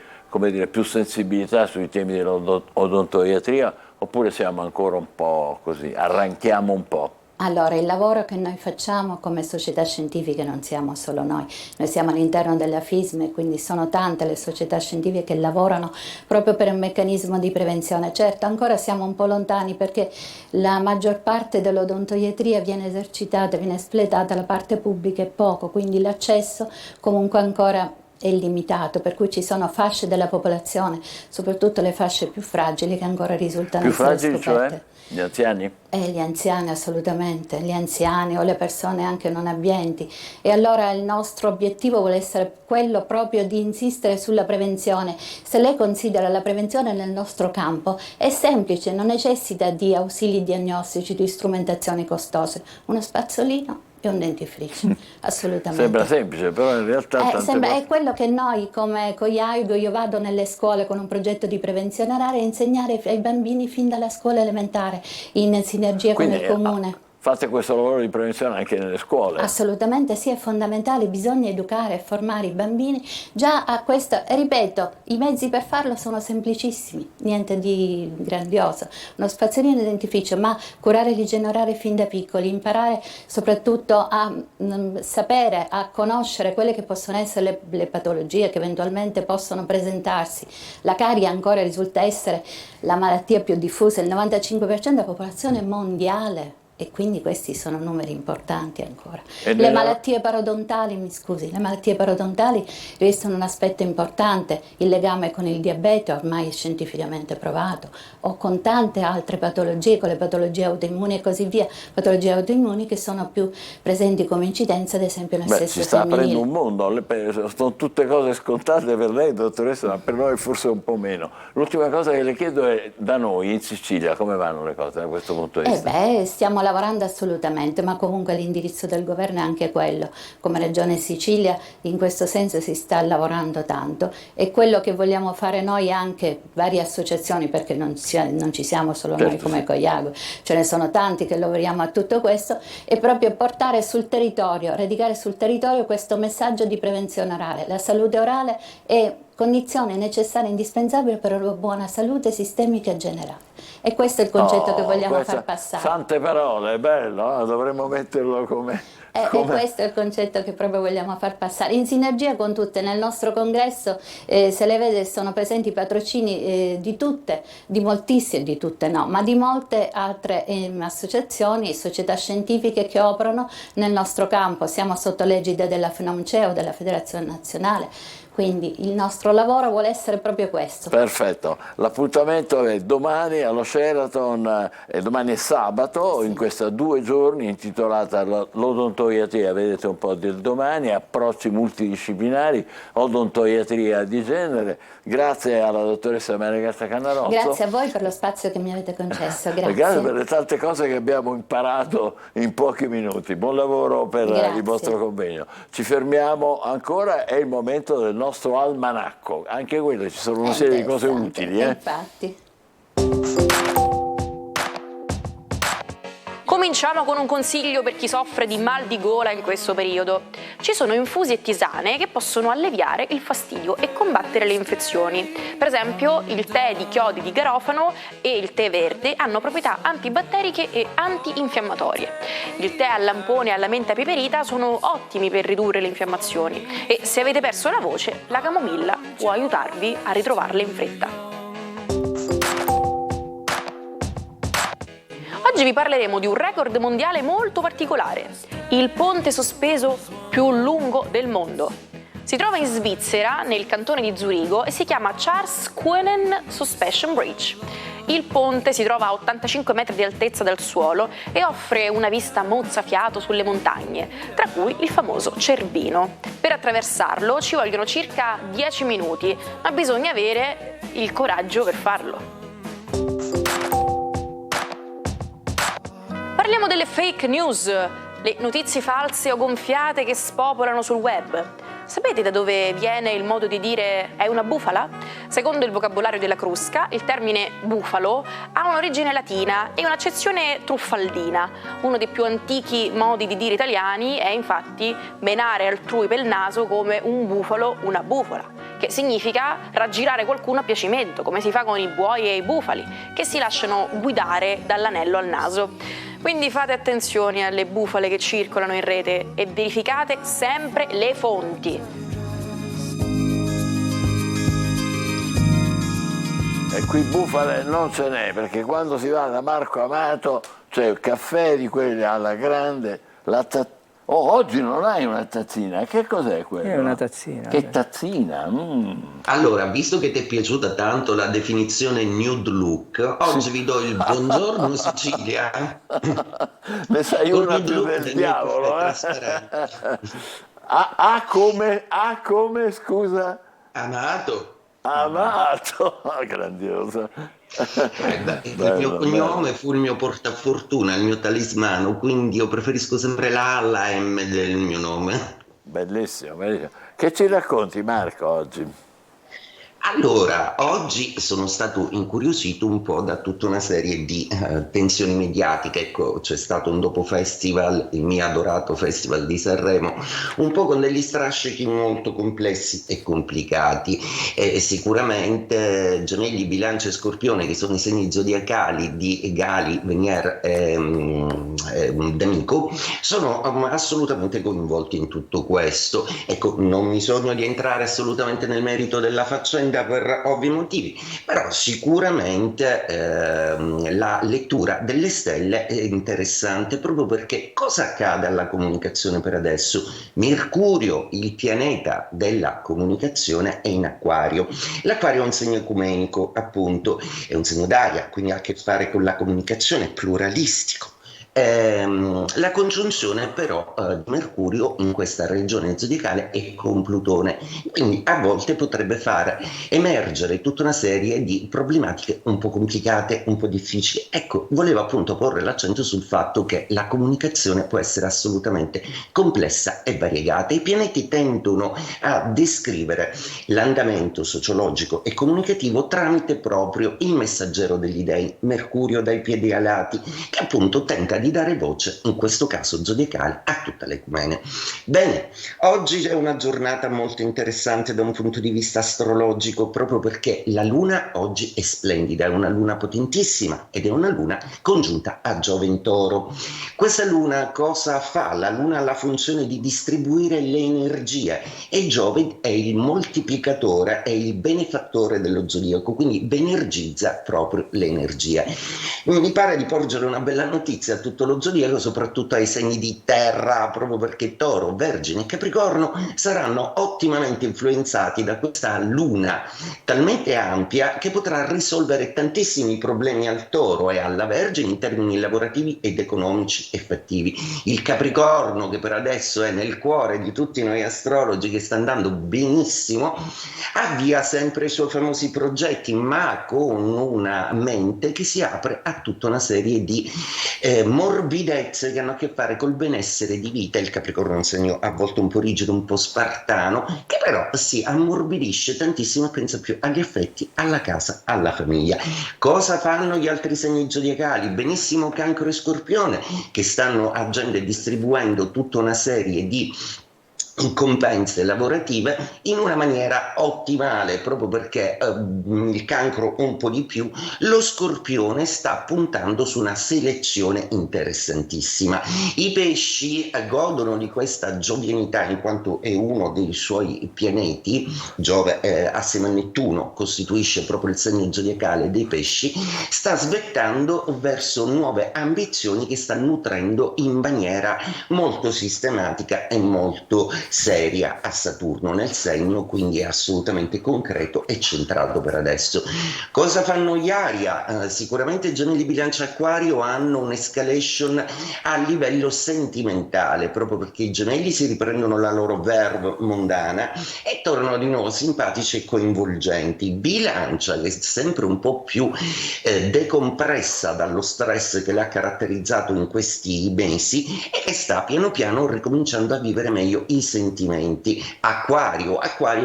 più sensibilità sui temi dell'odontoiatria, oppure siamo ancora un po' così, arranchiamo un po'? Allora, il lavoro che noi facciamo come società scientifiche non siamo solo noi siamo all'interno della FISM, quindi sono tante le società scientifiche che lavorano proprio per un meccanismo di prevenzione. Certo, ancora siamo un po' lontani perché la maggior parte dell'odontoiatria viene esercitata, viene espletata, la parte pubblica è poco, quindi l'accesso comunque ancora è limitato, per cui ci sono fasce della popolazione, soprattutto le fasce più fragili, che ancora risultano Più essere fragili, scoperte. cioè? Gli anziani? Gli anziani, assolutamente, gli anziani o le persone anche non abbienti. E allora il nostro obiettivo vuole essere quello proprio di insistere sulla prevenzione. Se lei considera la prevenzione nel nostro campo, è semplice, non necessita di ausili diagnostici, di strumentazioni costose. Uno spazzolino e un dentifricio, assolutamente. Sembra semplice, però in realtà tante volte... È quello che noi come COIAIGO, io vado nelle scuole con un progetto di prevenzione oraria a insegnare ai bambini fin dalla scuola elementare, in sinergia Quindi, con il comune. Fate questo lavoro di prevenzione anche nelle scuole? Assolutamente sì, è fondamentale, bisogna educare e formare i bambini già a questo. Ripeto, i mezzi per farlo sono semplicissimi, niente di grandioso. Uno spazzolino e dentifricio, ma curare l'igiene orale fin da piccoli, imparare soprattutto a sapere, a conoscere quelle che possono essere le patologie che eventualmente possono presentarsi. La carie ancora risulta essere la malattia più diffusa, il 95% della popolazione mondiale. E quindi questi sono numeri importanti ancora. Le malattie parodontali, le malattie parodontali rivestono un aspetto importante, il legame con il diabete ormai è scientificamente provato, o con tante altre patologie, con le patologie autoimmuni e così via, patologie autoimmuni che sono più presenti come incidenza ad esempio nel sesso ci sta femminile. aprendo un mondo, sono tutte cose scontate per lei, dottoressa, ma per noi forse un po' meno. L'ultima cosa che le chiedo è, da noi in Sicilia come vanno le cose da questo punto di vista? Stiamo lavorando assolutamente, ma comunque l'indirizzo del governo è anche quello. Come Regione Sicilia in questo senso si sta lavorando tanto, e quello che vogliamo fare noi anche varie associazioni, perché non ci siamo solo noi come COIAGO, ce ne sono tanti che lavoriamo a tutto questo, è proprio portare sul territorio, radicare sul territorio questo messaggio di prevenzione orale. La salute orale è condizione necessaria e indispensabile per una buona salute sistemica generale, e questo è il concetto che vogliamo far passare. Sante parole, bello, dovremmo metterlo come... E questo è il concetto che proprio vogliamo far passare, in sinergia con tutte. Nel nostro congresso, se le vede, sono presenti patrocini di moltissime, di tutte no, ma di molte altre associazioni, società scientifiche che operano nel nostro campo. Siamo sotto l'egida della FNOMCEO, della Federazione Nazionale. Quindi il nostro lavoro vuole essere proprio questo. Perfetto, l'appuntamento è domani allo Sheraton, domani è sabato, in questa 2 giorni intitolata l'odontoiatria, vedete un po' del domani, approcci multidisciplinari, odontoiatria di genere. Grazie alla dottoressa Maria Grazia Cannarozzo. Grazie a voi per lo spazio che mi avete concesso, grazie. Grazie per le tante cose che abbiamo imparato in pochi minuti. Buon lavoro per il vostro convegno. Ci fermiamo ancora, è il momento del nostro almanacco, anche quello, ci sono una serie di cose utili. Infatti. Cominciamo con un consiglio per chi soffre di mal di gola in questo periodo. Ci sono infusi e tisane che possono alleviare il fastidio e combattere le infezioni. Per esempio, il tè di chiodi di garofano e il tè verde hanno proprietà antibatteriche e antinfiammatorie. Il tè al lampone e alla menta peperita sono ottimi per ridurre le infiammazioni, e se avete perso la voce, la camomilla può aiutarvi a ritrovarla in fretta. Oggi vi parleremo di un record mondiale molto particolare, il ponte sospeso più lungo del mondo. Si trova in Svizzera, nel cantone di Zurigo, e si chiama Charles Quenen Suspension Bridge. Il ponte si trova a 85 metri di altezza dal suolo e offre una vista mozzafiato sulle montagne, tra cui il famoso Cervino. Per attraversarlo ci vogliono circa 10 minuti, ma bisogna avere il coraggio per farlo. Parliamo delle fake news, le notizie false o gonfiate che spopolano sul web. Sapete da dove viene il modo di dire è una bufala? Secondo il vocabolario della Crusca, il termine bufalo ha un'origine latina e un'accezione truffaldina. Uno dei più antichi modi di dire italiani è infatti menare altrui per il naso come un bufalo, una bufala, che significa raggirare qualcuno a piacimento, come si fa con i buoi e i bufali, che si lasciano guidare dall'anello al naso. Quindi fate attenzione alle bufale che circolano in rete e verificate sempre le fonti. E qui bufale non ce n'è, perché quando si va da Marco Amato c'è il caffè di quelli alla grande, oggi non hai una tazzina, che cos'è quello? È una tazzina. Che tazzina? Allora, visto che ti è piaciuta tanto la definizione nude look, oggi vi do il buongiorno Sicilia. Ne sai Con una il più look del del diavolo, mio caffè come, scusa? Amato. Grandioso. Il mio cognome fu il mio portafortuna, il mio talismano, quindi io preferisco sempre la A alla M del mio nome. Bellissimo, bellissimo. Che ci racconti, Marco, oggi? Allora, oggi sono stato incuriosito un po' da tutta una serie di tensioni mediatiche. Ecco, c'è stato un dopo festival, il mio adorato Festival di Sanremo, un po' con degli strascichi molto complessi e complicati. Sicuramente Gemelli, Bilancia e Scorpione, che sono i segni zodiacali di Gali, Venier e D'Amico, sono assolutamente coinvolti in tutto questo. Ecco, non mi sogno di entrare assolutamente nel merito della faccenda per ovvi motivi, però sicuramente la lettura delle stelle è interessante, proprio perché cosa accade alla comunicazione per adesso? Mercurio, il pianeta della comunicazione, è in Acquario. L'Acquario è un segno ecumenico, appunto, è un segno d'aria, quindi ha a che fare con la comunicazione, pluralistico. La congiunzione però di Mercurio in questa regione zodiacale è con Plutone, quindi a volte potrebbe far emergere tutta una serie di problematiche un po' complicate, un po' difficili. Ecco, volevo appunto porre l'accento sul fatto che la comunicazione può essere assolutamente complessa e variegata. I pianeti tendono a descrivere l'andamento sociologico e comunicativo tramite proprio il messaggero degli dei, Mercurio dai piedi alati, che appunto tenta di dare voce, in questo caso zodiacale, a tutta l'ecumene. Bene, oggi è una giornata molto interessante da un punto di vista astrologico, proprio perché la luna oggi è splendida, è una luna potentissima ed è una luna congiunta a Giove in Toro. Questa luna cosa fa? La luna ha la funzione di distribuire le energie e Giove è il moltiplicatore, è il benefattore dello zodiaco, quindi benergizza proprio le energie. Mi pare di porgere una bella notizia a tutto lo zodiaco, soprattutto ai segni di terra, proprio perché Toro, Vergine e Capricorno saranno ottimamente influenzati da questa luna talmente ampia che potrà risolvere tantissimi problemi al Toro e alla Vergine in termini lavorativi ed economici effettivi. Il Capricorno, che per adesso è nel cuore di tutti noi astrologi, che sta andando benissimo, avvia sempre i suoi famosi progetti, ma con una mente che si apre a tutta una serie di morbidezze che hanno a che fare col benessere di vita. Il Capricorno è un segno a volte un po' rigido, un po' spartano, che però si ammorbidisce tantissimo e pensa più agli affetti, alla casa, alla famiglia. Cosa fanno gli altri segni zodiacali? Benissimo Cancro e Scorpione, che stanno agendo e distribuendo tutta una serie di compense lavorative in una maniera ottimale, proprio perché il Cancro un po' di più, lo Scorpione sta puntando su una selezione interessantissima. I Pesci godono di questa giovianità in quanto è uno dei suoi pianeti. Giove assieme a Nettuno costituisce proprio il segno zodiacale dei Pesci, sta svettando verso nuove ambizioni che sta nutrendo in maniera molto sistematica e molto seria a Saturno nel segno, quindi è assolutamente concreto e centrato per adesso. Cosa fanno gli Aria? Sicuramente Gemelli, Bilancia, Acquario hanno un'escalation a livello sentimentale, proprio perché i Gemelli si riprendono la loro verve mondana e tornano di nuovo simpatici e coinvolgenti. Bilancia, che è sempre un po' più decompressa dallo stress che l'ha caratterizzato in questi mesi e che sta piano piano ricominciando a vivere meglio i sentimenti. Acquario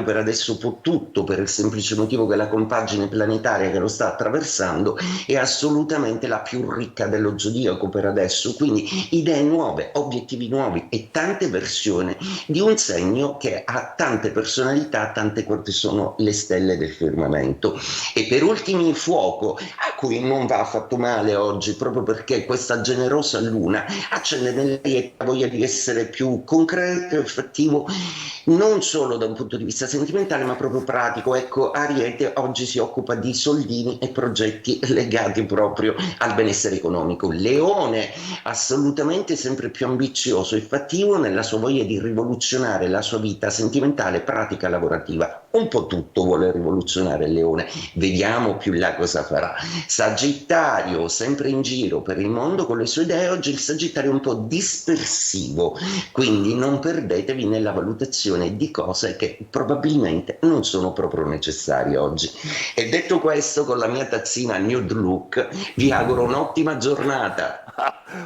per adesso può tutto, per il semplice motivo che la compagine planetaria che lo sta attraversando è assolutamente la più ricca dello zodiaco per adesso, quindi idee nuove, obiettivi nuovi e tante versioni di un segno che ha tante personalità, tante quante sono le stelle del firmamento. E per ultimi Fuoco, a cui non va affatto male oggi, proprio perché questa generosa luna accende nella voglia di essere più concreto, effettivo, non solo da un punto di vista sentimentale ma proprio pratico. Ecco, Ariete oggi si occupa di soldini e progetti legati proprio al benessere economico. Leone, assolutamente sempre più ambizioso e fattivo nella sua voglia di rivoluzionare la sua vita sentimentale, pratica, lavorativa. Un po' tutto vuole rivoluzionare il Leone, vediamo più là cosa farà. Sagittario, sempre in giro per il mondo con le sue idee. Oggi il Sagittario è un po' dispersivo, quindi non perdetevi nella valutazione di cose che probabilmente non sono proprio necessarie oggi. E detto questo, con la mia tazzina Nude Look vi auguro un'ottima giornata.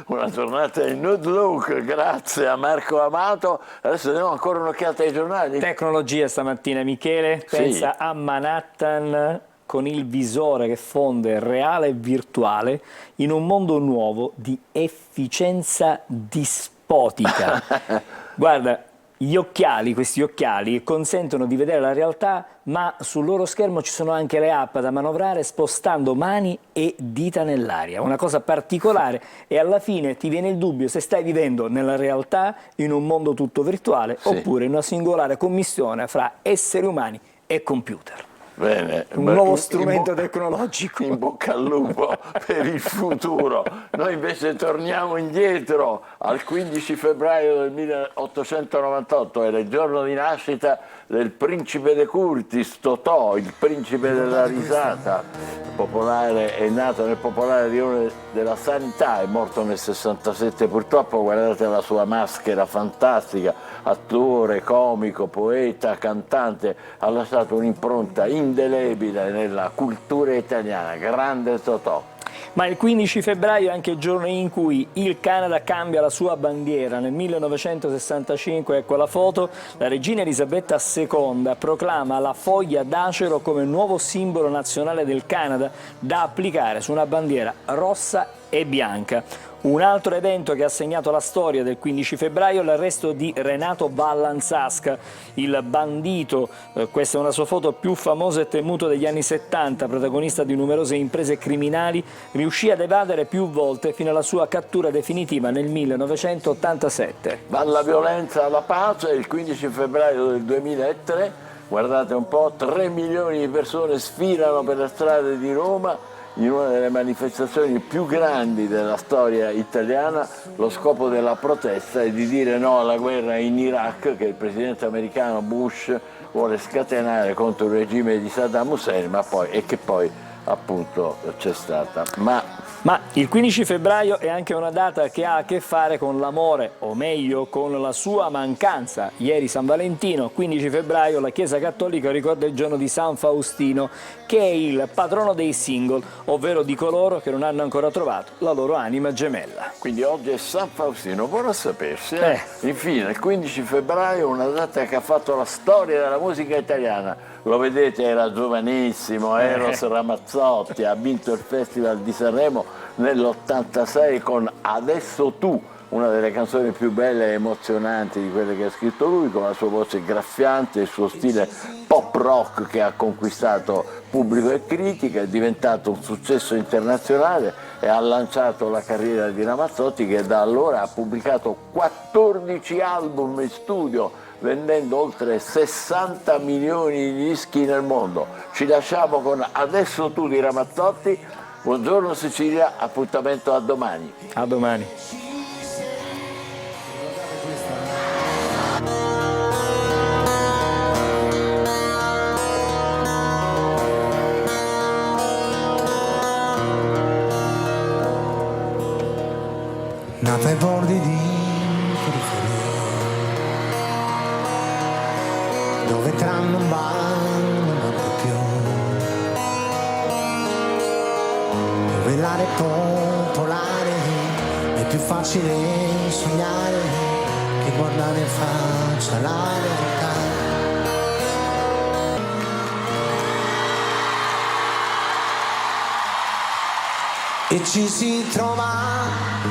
Una giornata in Nude Look, grazie a Marco Amato. Adesso diamo ancora un'occhiata ai giornali. Tecnologia stamattina, Michele, pensa Sì. a Manhattan con il visore che fonde reale e virtuale in un mondo nuovo di efficienza dispotica. Guarda, questi occhiali consentono di vedere la realtà, ma sul loro schermo ci sono anche le app da manovrare spostando mani e dita nell'aria. Una cosa particolare, e alla fine ti viene il dubbio se stai vivendo nella realtà, in un mondo tutto virtuale, oppure in una singolare commistione fra esseri umani e computer. Bene, Un nuovo strumento tecnologico. In bocca al lupo per il futuro. Noi invece torniamo indietro al 15 febbraio del 1898, era il giorno di nascita del principe de Curtis, Totò, il principe della risata. Popolare, è nato nel popolare rione della Sanità, è morto nel 67 purtroppo. Guardate la sua maschera fantastica, attore, comico, poeta, cantante, ha lasciato un'impronta indelebile nella cultura italiana, grande Totò. Ma il 15 febbraio è anche il giorno in cui il Canada cambia la sua bandiera. Nel 1965, ecco la foto, la regina Elisabetta II proclama la foglia d'acero come nuovo simbolo nazionale del Canada da applicare su una bandiera rossa e bianca. Un altro evento che ha segnato la storia del 15 febbraio è l'arresto di Renato Vallanzasca, il bandito. Questa è una sua foto più famosa e temuta degli anni 70, protagonista di numerose imprese criminali, riuscì ad evadere più volte fino alla sua cattura definitiva nel 1987. Dalla violenza alla pace, il 15 febbraio del 2003, guardate un po', 3 milioni di persone sfilano per le strade di Roma in una delle manifestazioni più grandi della storia italiana. Lo scopo della protesta è di dire no alla guerra in Iraq che il presidente americano Bush vuole scatenare contro il regime di Saddam Hussein, e che poi appunto c'è stata. Ma il 15 febbraio è anche una data che ha a che fare con l'amore, o meglio con la sua mancanza. Ieri San Valentino, 15 febbraio, la Chiesa Cattolica ricorda il giorno di San Faustino, che è il patrono dei single, ovvero di coloro che non hanno ancora trovato la loro anima gemella. Quindi oggi è San Faustino, buono a sapersi. Infine, il 15 febbraio, una data che ha fatto la storia della musica italiana. Lo vedete, era giovanissimo, Eros Ramazzotti, ha vinto il Festival di Sanremo nell'86 con Adesso tu, una delle canzoni più belle e emozionanti di quelle che ha scritto lui, con la sua voce graffiante, il suo stile pop rock che ha conquistato pubblico e critica, è diventato un successo internazionale e ha lanciato la carriera di Ramazzotti, che da allora ha pubblicato 14 album in studio, vendendo oltre 60 milioni di dischi nel mondo. Ci lasciamo con Adesso tu di Ramazzotti. Buongiorno Sicilia, appuntamento a domani. A domani. Nata ai bordi di periferia, dove tram non vanno manco più, dove l'area popolare è più facile sognare che guardare in faccia la verità. E ci si trova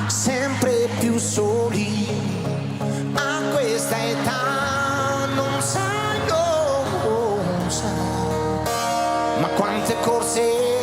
sempre più soli, a questa età non sai, ma quante corse